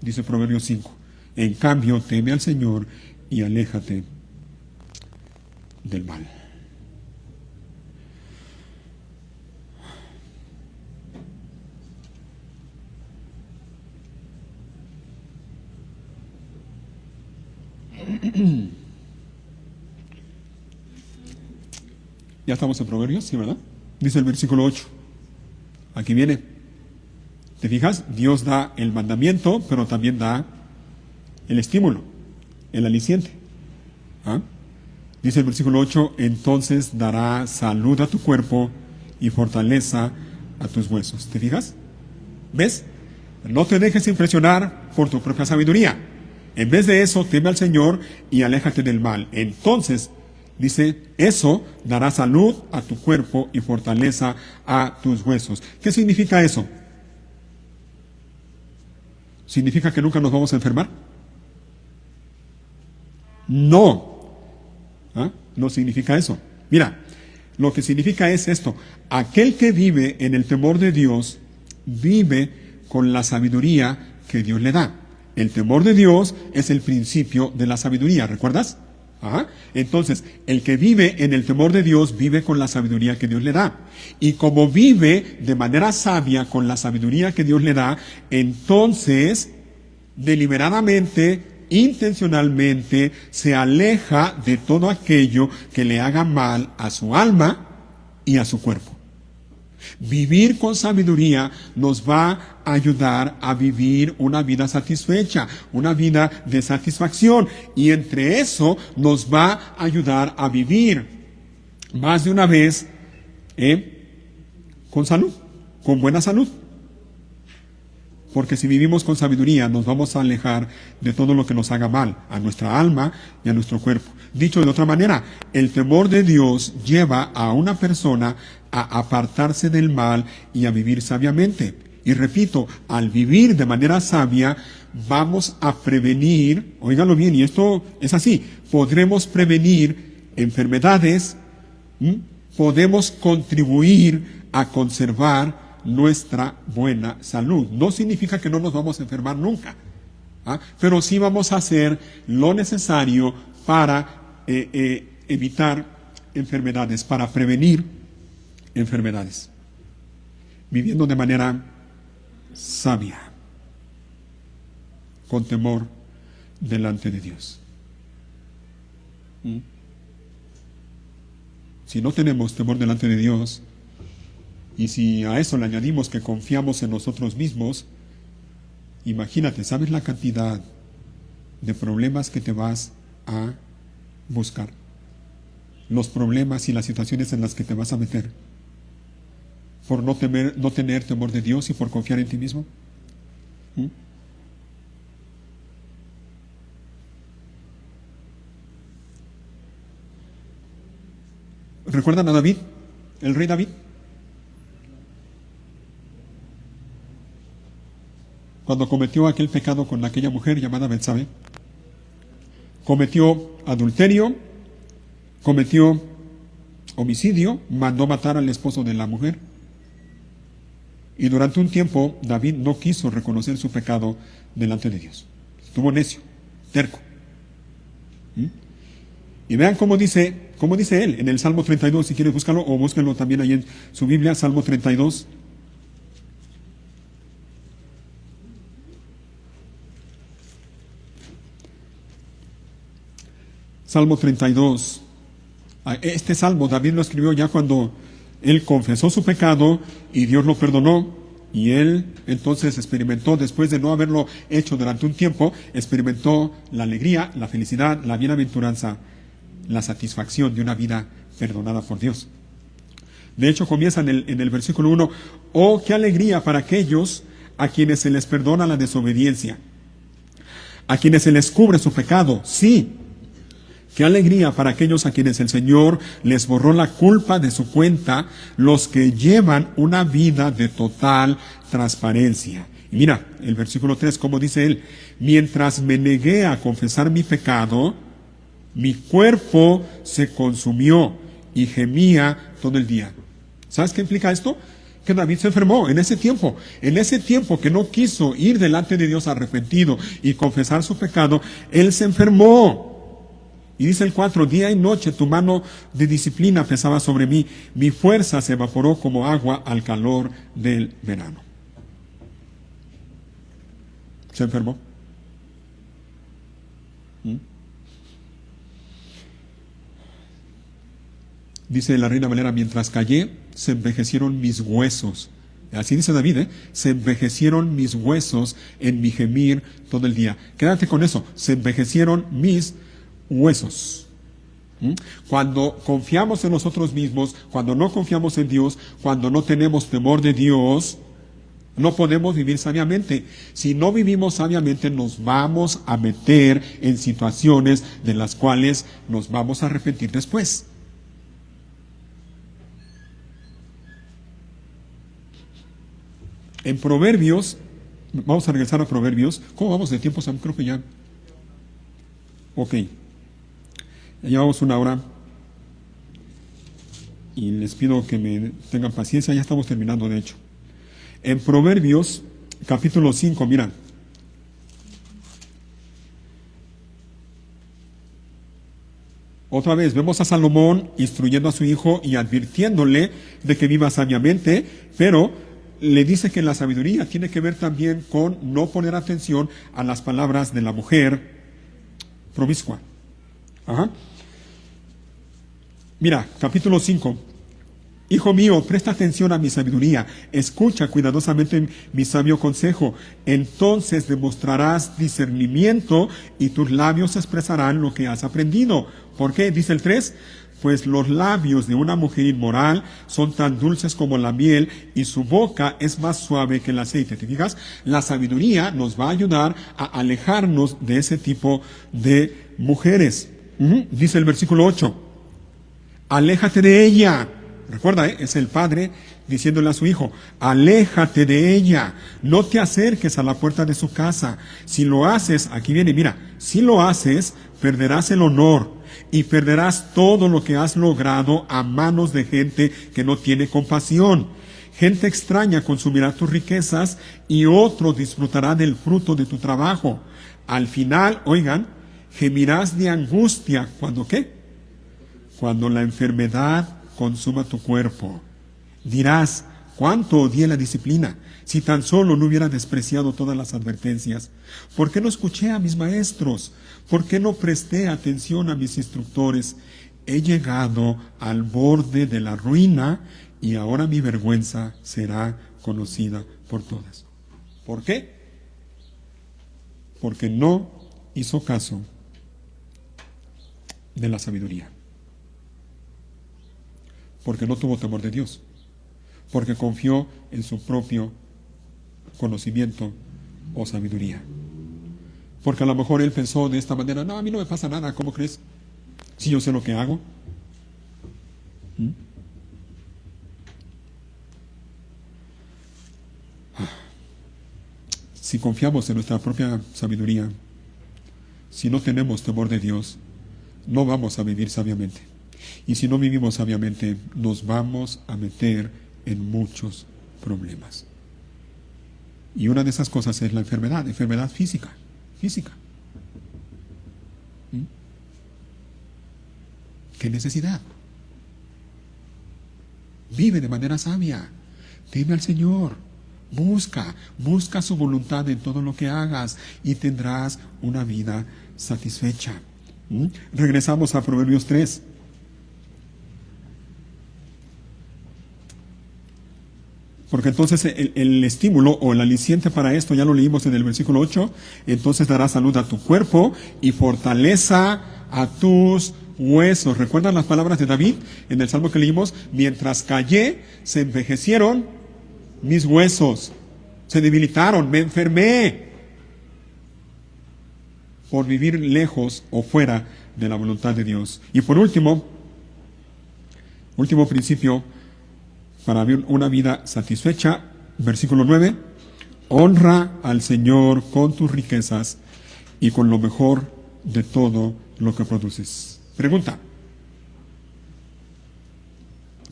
Dice Proverbios 5. En cambio, teme al Señor y aléjate del mal. Ya estamos en Proverbios, ¿sí, verdad? Dice el versículo 8. Aquí viene. ¿Te fijas? Dios da el mandamiento, pero también da el estímulo, el aliciente. Dice el versículo 8, entonces dará salud a tu cuerpo y fortaleza a tus huesos. ¿Te fijas? ¿Ves? No te dejes impresionar por tu propia sabiduría. En vez de eso, teme al Señor y aléjate del mal. Entonces, dice, eso dará salud a tu cuerpo y fortaleza a tus huesos. ¿Qué significa eso? ¿Significa que nunca nos vamos a enfermar? No. No significa eso. Mira, lo que significa es esto. Aquel que vive en el temor de Dios, vive con la sabiduría que Dios le da. El temor de Dios es el principio de la sabiduría, ¿recuerdas? Entonces, el que vive en el temor de Dios vive con la sabiduría que Dios le da. Y como vive de manera sabia con la sabiduría que Dios le da, entonces, deliberadamente, intencionalmente, se aleja de todo aquello que le haga mal a su alma y a su cuerpo. Vivir con sabiduría nos va a ayudar a vivir una vida satisfecha, una vida de satisfacción, y entre eso nos va a ayudar a vivir más de una vez con salud, con buena salud. Porque si vivimos con sabiduría nos vamos a alejar de todo lo que nos haga mal a nuestra alma y a nuestro cuerpo. Dicho de otra manera, el temor de Dios lleva a una persona a apartarse del mal y a vivir sabiamente. Y repito, al vivir de manera sabia, vamos a prevenir, óiganlo bien, y esto es así, podremos prevenir enfermedades, podemos contribuir a conservar nuestra buena salud. No significa que no nos vamos a enfermar nunca, pero sí vamos a hacer lo necesario para evitar enfermedades, para prevenir enfermedades, viviendo de manera sabia, con temor delante de Dios. Si no tenemos temor delante de Dios, y si a eso le añadimos que confiamos en nosotros mismos, imagínate, ¿sabes la cantidad de problemas que te vas a buscar? Los problemas y las situaciones en las que te vas a meter por no tener temor de Dios y por confiar en ti mismo. ¿Recuerdan a David, el rey David? Cuando cometió aquel pecado con aquella mujer llamada Betsabé, cometió adulterio, cometió homicidio, mandó matar al esposo de la mujer. Y durante un tiempo David no quiso reconocer su pecado delante de Dios. Estuvo necio, terco. Y vean cómo dice él en el Salmo 32, si quieres búscalo, o búsquenlo también ahí en su Biblia, Salmo 32. Salmo 32. Este salmo David lo escribió ya cuando él confesó su pecado y Dios lo perdonó. Y él entonces experimentó, después de no haberlo hecho durante un tiempo, experimentó la alegría, la felicidad, la bienaventuranza, la satisfacción de una vida perdonada por Dios. De hecho, comienza en el versículo 1, oh, qué alegría para aquellos a quienes se les perdona la desobediencia, a quienes se les cubre su pecado. Sí, qué alegría para aquellos a quienes el Señor les borró la culpa de su cuenta, los que llevan una vida de total transparencia. Y mira, el versículo 3, como dice él, mientras me negué a confesar mi pecado, mi cuerpo se consumió y gemía todo el día. ¿Sabes qué implica esto? Que David se enfermó en ese tiempo que no quiso ir delante de Dios arrepentido y confesar su pecado, él se enfermó. Y dice el 4, día y noche tu mano de disciplina pesaba sobre mí, mi fuerza se evaporó como agua al calor del verano. Se enfermó. Dice la Reina Valera, mientras callé, se envejecieron mis huesos. Así dice David, se envejecieron mis huesos en mi gemir todo el día. Quédate con eso, se envejecieron mis huesos. Cuando confiamos en nosotros mismos, cuando no confiamos en Dios, cuando no tenemos temor de Dios, no podemos vivir sabiamente. Si no vivimos sabiamente, nos vamos a meter en situaciones de las cuales nos vamos a arrepentir después. En Proverbios, vamos a regresar a Proverbios. ¿Cómo vamos de tiempo, Sam? Creo que ya. Ok. Ya llevamos una hora. Y les pido que me tengan paciencia. Ya estamos terminando, de hecho. En Proverbios, capítulo 5, mira. Otra vez, vemos a Salomón instruyendo a su hijo y advirtiéndole de que viva sabiamente, pero le dice que la sabiduría tiene que ver también con no poner atención a las palabras de la mujer promiscua. Mira, capítulo 5. Hijo mío, presta atención a mi sabiduría, escucha cuidadosamente mi sabio consejo, entonces demostrarás discernimiento y tus labios expresarán lo que has aprendido. ¿Por qué? Dice el 3. Pues los labios de una mujer inmoral son tan dulces como la miel y su boca es más suave que el aceite. ¿Te fijas? La sabiduría nos va a ayudar a alejarnos de ese tipo de mujeres. Dice el versículo 8. Aléjate de ella. Recuerda, es el padre diciéndole a su hijo, aléjate de ella, no te acerques a la puerta de su casa. Si lo haces, aquí viene, mira, si lo haces, perderás el honor y perderás todo lo que has logrado a manos de gente que no tiene compasión. Gente extraña consumirá tus riquezas y otro disfrutará del fruto de tu trabajo. Al final, oigan, gemirás de angustia. ¿Cuándo qué? Cuando la enfermedad consuma tu cuerpo. Dirás, ¿cuánto odié la disciplina? Si tan solo no hubiera despreciado todas las advertencias. ¿Por qué no escuché a mis maestros? ¿Por qué no presté atención a mis instructores? He llegado al borde de la ruina y ahora mi vergüenza será conocida por todas. ¿Por qué? Porque no hizo caso de la sabiduría. Porque no tuvo temor de Dios. Porque confió en su propio conocimiento o sabiduría. Porque a lo mejor él pensó de esta manera, no, a mí no me pasa nada, ¿cómo crees? Si yo sé lo que hago. Si confiamos en nuestra propia sabiduría, si no tenemos temor de Dios, no vamos a vivir sabiamente. Y si no vivimos sabiamente, nos vamos a meter en muchos problemas. Y una de esas cosas es la enfermedad física. ¿Qué necesidad? Vive de manera sabia. Teme al Señor. Busca su voluntad en todo lo que hagas y tendrás una vida satisfecha. Regresamos a Proverbios 3. Porque entonces el estímulo o el aliciente para esto, ya lo leímos en el versículo 8, entonces dará salud a tu cuerpo y fortaleza a tus huesos. ¿Recuerdan las palabras de David en el salmo que leímos? Mientras callé, se envejecieron mis huesos, se debilitaron, me enfermé por vivir lejos o fuera de la voluntad de Dios. Y por último principio, para vivir una vida satisfecha, versículo 9, honra al Señor con tus riquezas y con lo mejor de todo lo que produces. Pregunta,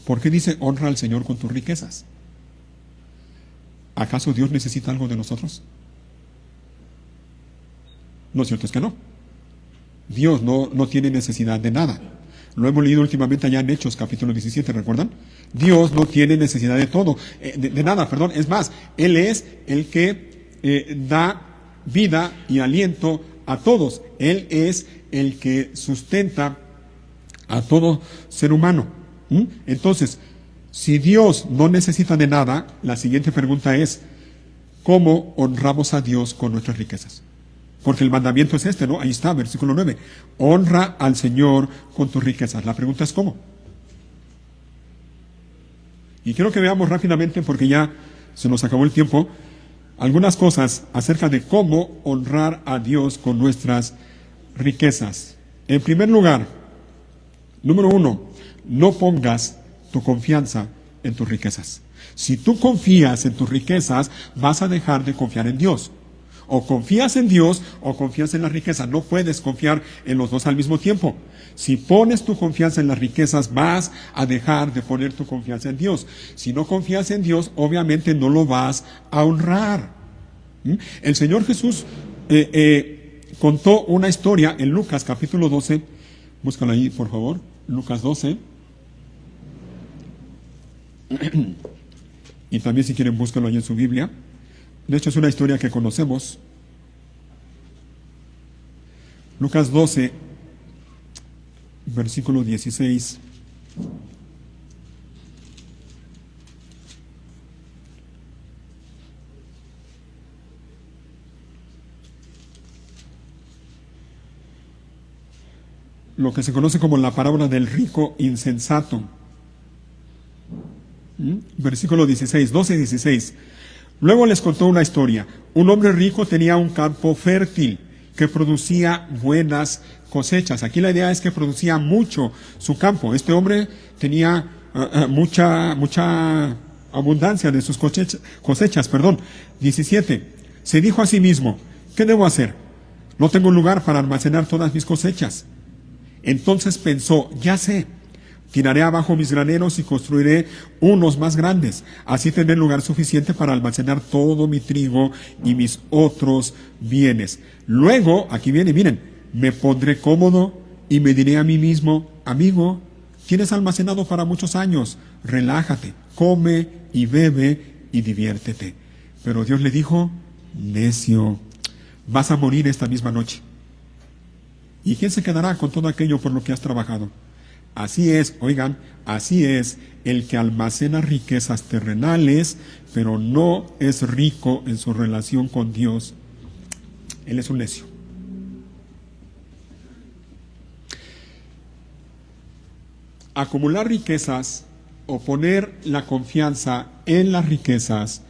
¿por qué dice honra al Señor con tus riquezas? ¿Acaso Dios necesita algo de nosotros? Lo cierto es que no. Dios no tiene necesidad de nada. Lo hemos leído últimamente allá en Hechos, capítulo 17, ¿recuerdan? Dios no tiene necesidad de todo, de nada. Es más, Él es el que da vida y aliento a todos. Él es el que sustenta a todo ser humano. Entonces, si Dios no necesita de nada, la siguiente pregunta es, ¿cómo honramos a Dios con nuestras riquezas? Porque el mandamiento es este, ¿no? Ahí está, versículo 9. Honra al Señor con tus riquezas. La pregunta es ¿cómo? Y quiero que veamos rápidamente, porque ya se nos acabó el tiempo, algunas cosas acerca de cómo honrar a Dios con nuestras riquezas. En primer lugar, número 1, no pongas tu confianza en tus riquezas. Si tú confías en tus riquezas, vas a dejar de confiar en Dios. O confías en Dios o confías en las riquezas. No puedes confiar en los dos al mismo tiempo. Si pones tu confianza en las riquezas, vas a dejar de poner tu confianza en Dios. Si no confías en Dios, obviamente no lo vas a honrar. El Señor Jesús contó una historia en Lucas capítulo 12. Búscalo ahí, por favor. Lucas 12. Y también, si quieren, búscalo ahí en su Biblia. De hecho, es una historia que conocemos. Lucas 12, versículo 16. Lo que se conoce como la parábola del rico insensato. Versículo 16, 12 y 16. Luego les contó una historia. Un hombre rico tenía un campo fértil que producía buenas cosechas. Aquí la idea es que producía mucho su campo. Este hombre tenía mucha abundancia de sus cosechas. 17. Se dijo a sí mismo, ¿qué debo hacer? No tengo lugar para almacenar todas mis cosechas. Entonces pensó, ya sé, Tiraré abajo mis graneros y construiré unos más grandes. Así tendré lugar suficiente para almacenar todo mi trigo y mis otros bienes. Luego, aquí viene, miren, me pondré cómodo y me diré a mí mismo, amigo, tienes almacenado para muchos años, relájate, come y bebe y diviértete. Pero Dios le dijo, necio, vas a morir esta misma noche. ¿Y quién se quedará con todo aquello por lo que has trabajado? Así es, oigan, así es el que almacena riquezas terrenales, pero no es rico en su relación con Dios. Él es un necio. Acumular riquezas o poner la confianza en las riquezas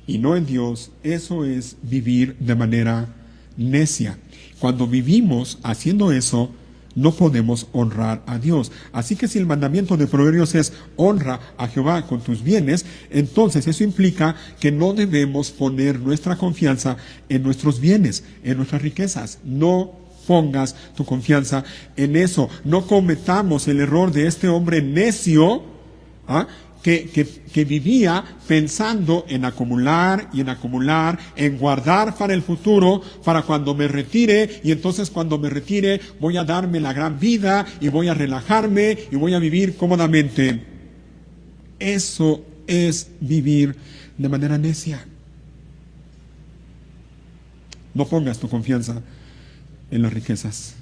y no en Dios, eso es vivir de manera necia. Cuando vivimos haciendo eso, no podemos honrar a Dios. Así que si el mandamiento de Proverbios es honra a Jehová con tus bienes, entonces eso implica que no debemos poner nuestra confianza en nuestros bienes, en nuestras riquezas. No pongas tu confianza en eso. No cometamos el error de este hombre necio, que vivía pensando en acumular y en acumular, en guardar para el futuro, para cuando me retire, y entonces cuando me retire voy a darme la gran vida y voy a relajarme y voy a vivir cómodamente. Eso es vivir de manera necia. No pongas tu confianza en las riquezas.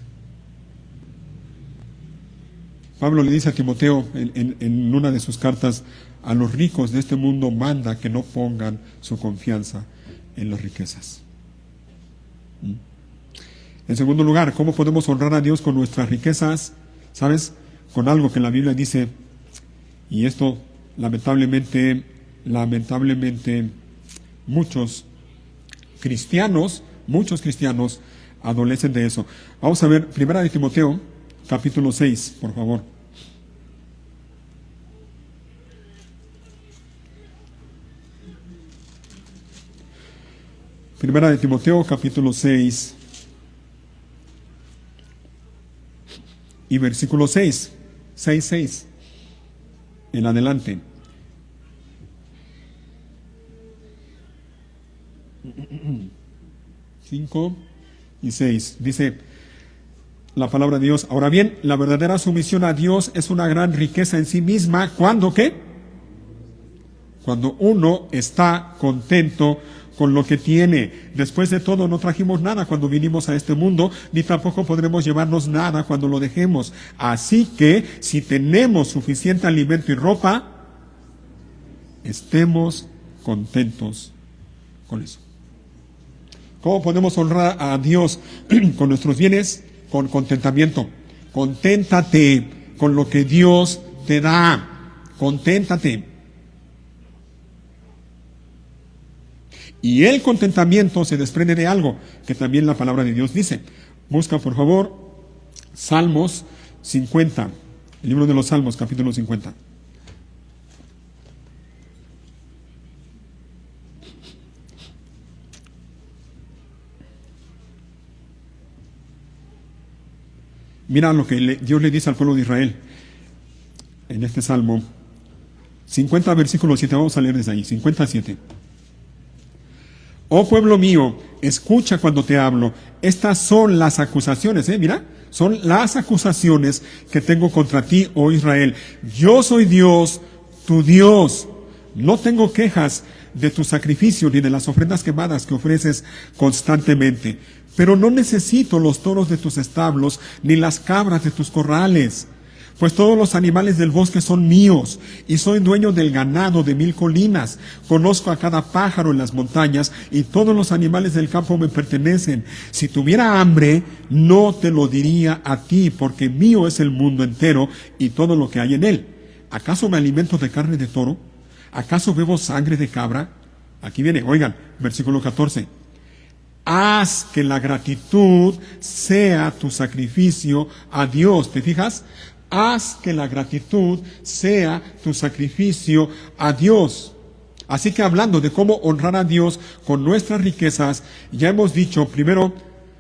Pablo le dice a Timoteo en una de sus cartas, a los ricos de este mundo manda que no pongan su confianza en las riquezas. En segundo lugar, ¿cómo podemos honrar a Dios con nuestras riquezas? ¿Sabes? Con algo que la Biblia dice, y esto lamentablemente muchos cristianos adolecen de eso. Vamos a ver, 1 de Timoteo, capítulo 6, por favor. Primera de Timoteo, capítulo 6, y versículo 6, 6, en adelante. Cinco y 6, dice la palabra de Dios. Ahora bien, la verdadera sumisión a Dios es una gran riqueza en sí misma. ¿Cuándo qué? Cuando uno está contento con lo que tiene. Después de todo, no trajimos nada cuando vinimos a este mundo, ni tampoco podremos llevarnos nada cuando lo dejemos. Así que, si tenemos suficiente alimento y ropa, estemos contentos con eso. ¿Cómo podemos honrar a Dios con nuestros bienes? Con contentamiento. Conténtate con lo que Dios te da. Conténtate. Y el contentamiento se desprende de algo que también la palabra de Dios dice. Busca, por favor, Salmos 50, el libro de los Salmos, capítulo 50. Mira lo que Dios le dice al pueblo de Israel en este Salmo 50, versículo 7. Vamos a leer desde ahí, 57. Oh pueblo mío, escucha cuando te hablo. Estas son las acusaciones, mira, son las acusaciones que tengo contra ti, oh Israel. Yo soy Dios, tu Dios. No tengo quejas de tu sacrificio ni de las ofrendas quemadas que ofreces constantemente. Pero no necesito los toros de tus establos ni las cabras de tus corrales. Pues todos los animales del bosque son míos, y soy dueño del ganado de 1000 colinas. Conozco a cada pájaro en las montañas, y todos los animales del campo me pertenecen. Si tuviera hambre, no te lo diría a ti, porque mío es el mundo entero y todo lo que hay en él. ¿Acaso me alimento de carne de toro? ¿Acaso bebo sangre de cabra? Aquí viene, oigan, versículo 14. Haz que la gratitud sea tu sacrificio a Dios. ¿Te fijas? Haz que la gratitud sea tu sacrificio a Dios. Así que hablando de cómo honrar a Dios con nuestras riquezas, ya hemos dicho, primero,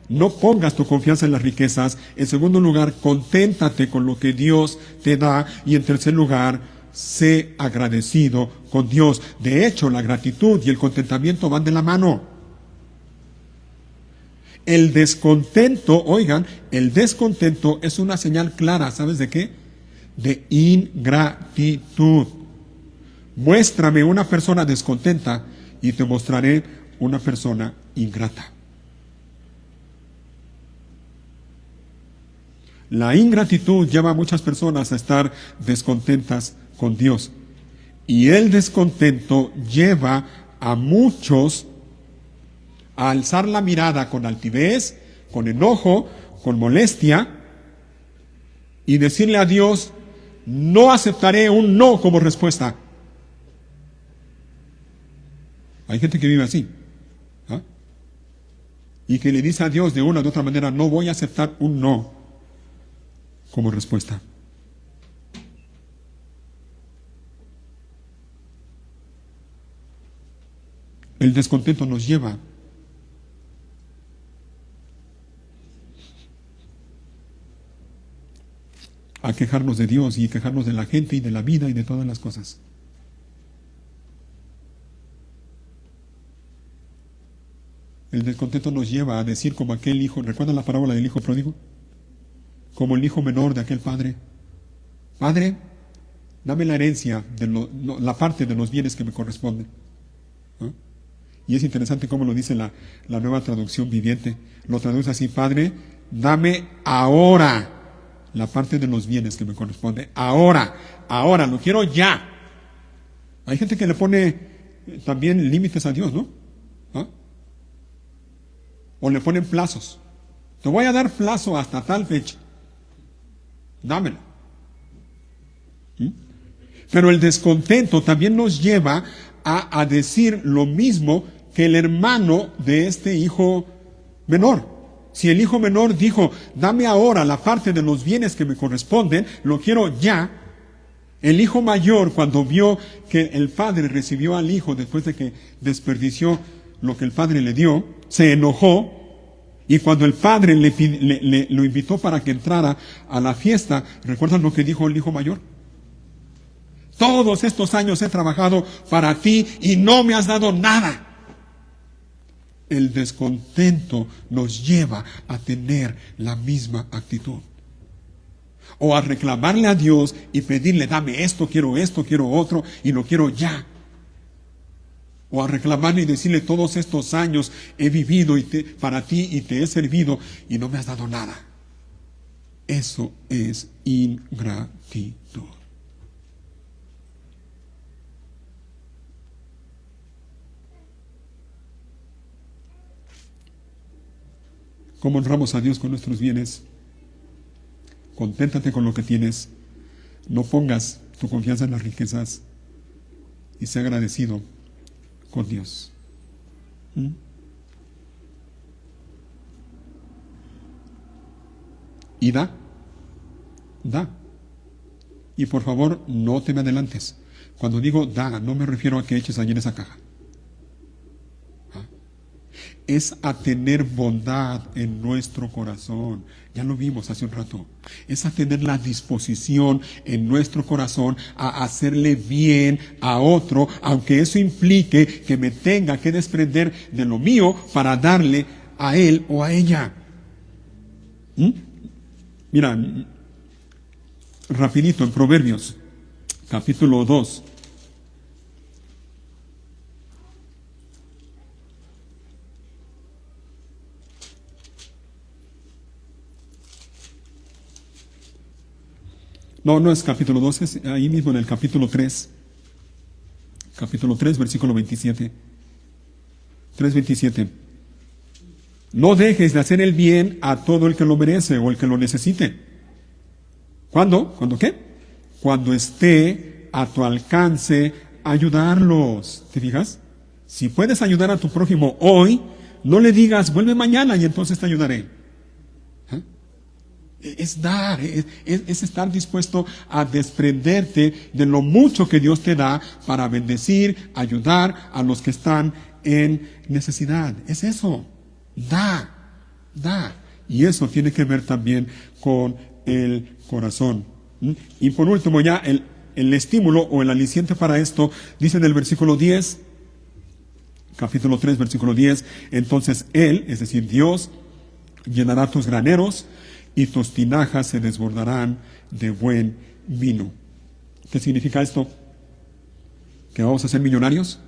no pongas tu confianza en las riquezas. En segundo lugar, conténtate con lo que Dios te da. Y en tercer lugar, sé agradecido con Dios. De hecho, la gratitud y el contentamiento van de la mano. El descontento, oigan, el descontento es una señal clara, ¿sabes de qué? De ingratitud. Muéstrame una persona descontenta y te mostraré una persona ingrata. La ingratitud lleva a muchas personas a estar descontentas con Dios. Y el descontento lleva a muchos a alzar la mirada con altivez, con enojo, con molestia, y decirle a Dios, no aceptaré un no como respuesta. Hay gente que vive así, ¿ah? Y que le dice a Dios de una u otra manera, no voy a aceptar un no como respuesta. El descontento nos lleva a quejarnos de Dios y quejarnos de la gente y de la vida y de todas las cosas. El descontento nos lleva a decir como aquel hijo, ¿recuerdan la parábola del hijo pródigo? Como el hijo menor de aquel padre. Padre, dame la herencia, la parte de los bienes que me corresponden. ¿No? Y es interesante cómo lo dice la nueva traducción viviente. Lo traduce así, Padre, dame ahora la parte de los bienes que me corresponde. Ahora, lo quiero ya. Hay gente que le pone también límites a Dios, ¿no? ¿Ah? O le ponen plazos. Te voy a dar plazo hasta tal fecha. Dámelo. ¿Mm? Pero el descontento también nos lleva a decir lo mismo que el hermano de este hijo menor. Si el hijo menor dijo, dame ahora la parte de los bienes que me corresponden, lo quiero ya. El hijo mayor, cuando vio que el padre recibió al hijo después de que desperdició lo que el padre le dio, se enojó. Y cuando el padre lo invitó para que entrara a la fiesta, ¿recuerdan lo que dijo el hijo mayor? Todos estos años he trabajado para ti y no me has dado nada. El descontento nos lleva a tener la misma actitud. O a reclamarle a Dios y pedirle, dame esto, quiero otro, y lo quiero ya. O a reclamarle y decirle, todos estos años he vivido para ti y te he servido y no me has dado nada. Eso es ingratitud. ¿Cómo honramos a Dios con nuestros bienes? Conténtate con lo que tienes. No pongas tu confianza en las riquezas y sé agradecido con Dios. Y da. Y por favor, no te me adelantes. Cuando digo da, no me refiero a que eches allí en esa caja. Es a tener bondad en nuestro corazón. Ya lo vimos hace un rato. Es a tener la disposición en nuestro corazón a hacerle bien a otro, aunque eso implique que me tenga que desprender de lo mío para darle a él o a ella. Mira, rapidito, en Proverbios, capítulo 2. No es capítulo 12, es ahí mismo en el capítulo 3. Capítulo 3, versículo 27. 3:27. No dejes de hacer el bien a todo el que lo merece o el que lo necesite. ¿Cuándo? ¿Cuándo qué? Cuando esté a tu alcance ayudarlos. ¿Te fijas? Si puedes ayudar a tu prójimo hoy, no le digas, vuelve mañana y entonces te ayudaré. Es dar, es estar dispuesto a desprenderte de lo mucho que Dios te da para bendecir, ayudar a los que están en necesidad. Es eso. Da. da. Y eso tiene que ver también con el corazón. Y por último, ya el estímulo o el aliciente para esto, dice en el versículo 10, capítulo 3, versículo 10, entonces Él, es decir, Dios, llenará tus graneros y tus tinajas se desbordarán de buen vino. ¿Qué significa esto? ¿Que vamos a ser millonarios?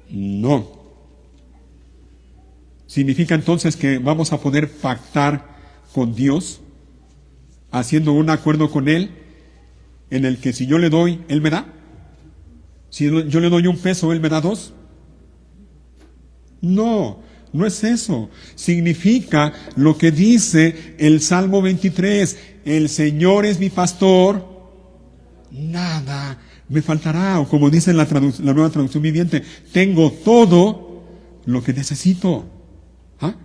No. ¿Significa entonces que vamos a poder pactar con Dios, haciendo un acuerdo con Él, en el que si yo le doy, Él me da? Si yo le doy $1, Él me da 2. No, no es eso. Significa lo que dice el Salmo 23, el Señor es mi pastor, nada me faltará. O como dice la Nueva Traducción Viviente, tengo todo lo que necesito. ¿Ah?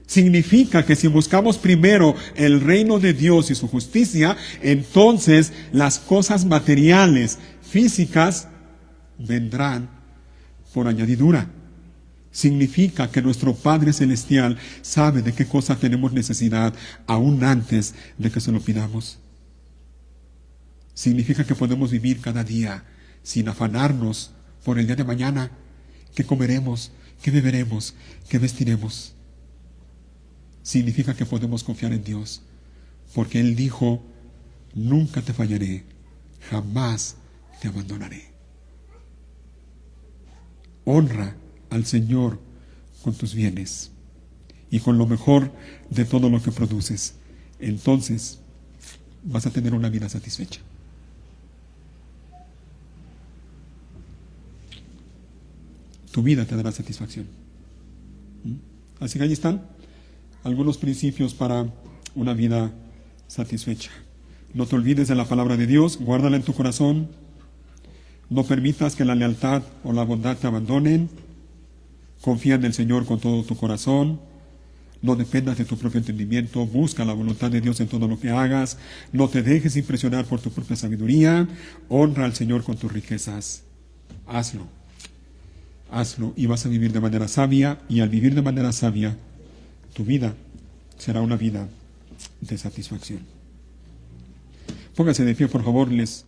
Significa que si buscamos primero el reino de Dios y su justicia, entonces las cosas materiales, físicas, vendrán por añadidura. Significa que nuestro Padre Celestial sabe de qué cosa tenemos necesidad aún antes de que se lo pidamos. Significa que podemos vivir cada día sin afanarnos por el día de mañana. ¿Qué comeremos? ¿Qué beberemos? ¿Qué vestiremos? Significa que podemos confiar en Dios, porque Él dijo, nunca te fallaré, jamás te abandonaré. Honra al Señor con tus bienes y con lo mejor de todo lo que produces. Entonces vas a tener una vida satisfecha. Tu vida te dará satisfacción. Así que ahí están algunos principios para una vida satisfecha. No te olvides de la palabra de Dios, guárdala en tu corazón. No permitas que la lealtad o la bondad te abandonen. Confía en el Señor con todo tu corazón. No dependas de tu propio entendimiento. Busca la voluntad de Dios en todo lo que hagas. No te dejes impresionar por tu propia sabiduría. Honra al Señor con tus riquezas. Hazlo. Hazlo y vas a vivir de manera sabia. Y al vivir de manera sabia, tu vida será una vida de satisfacción. Pónganse de pie, por favor, les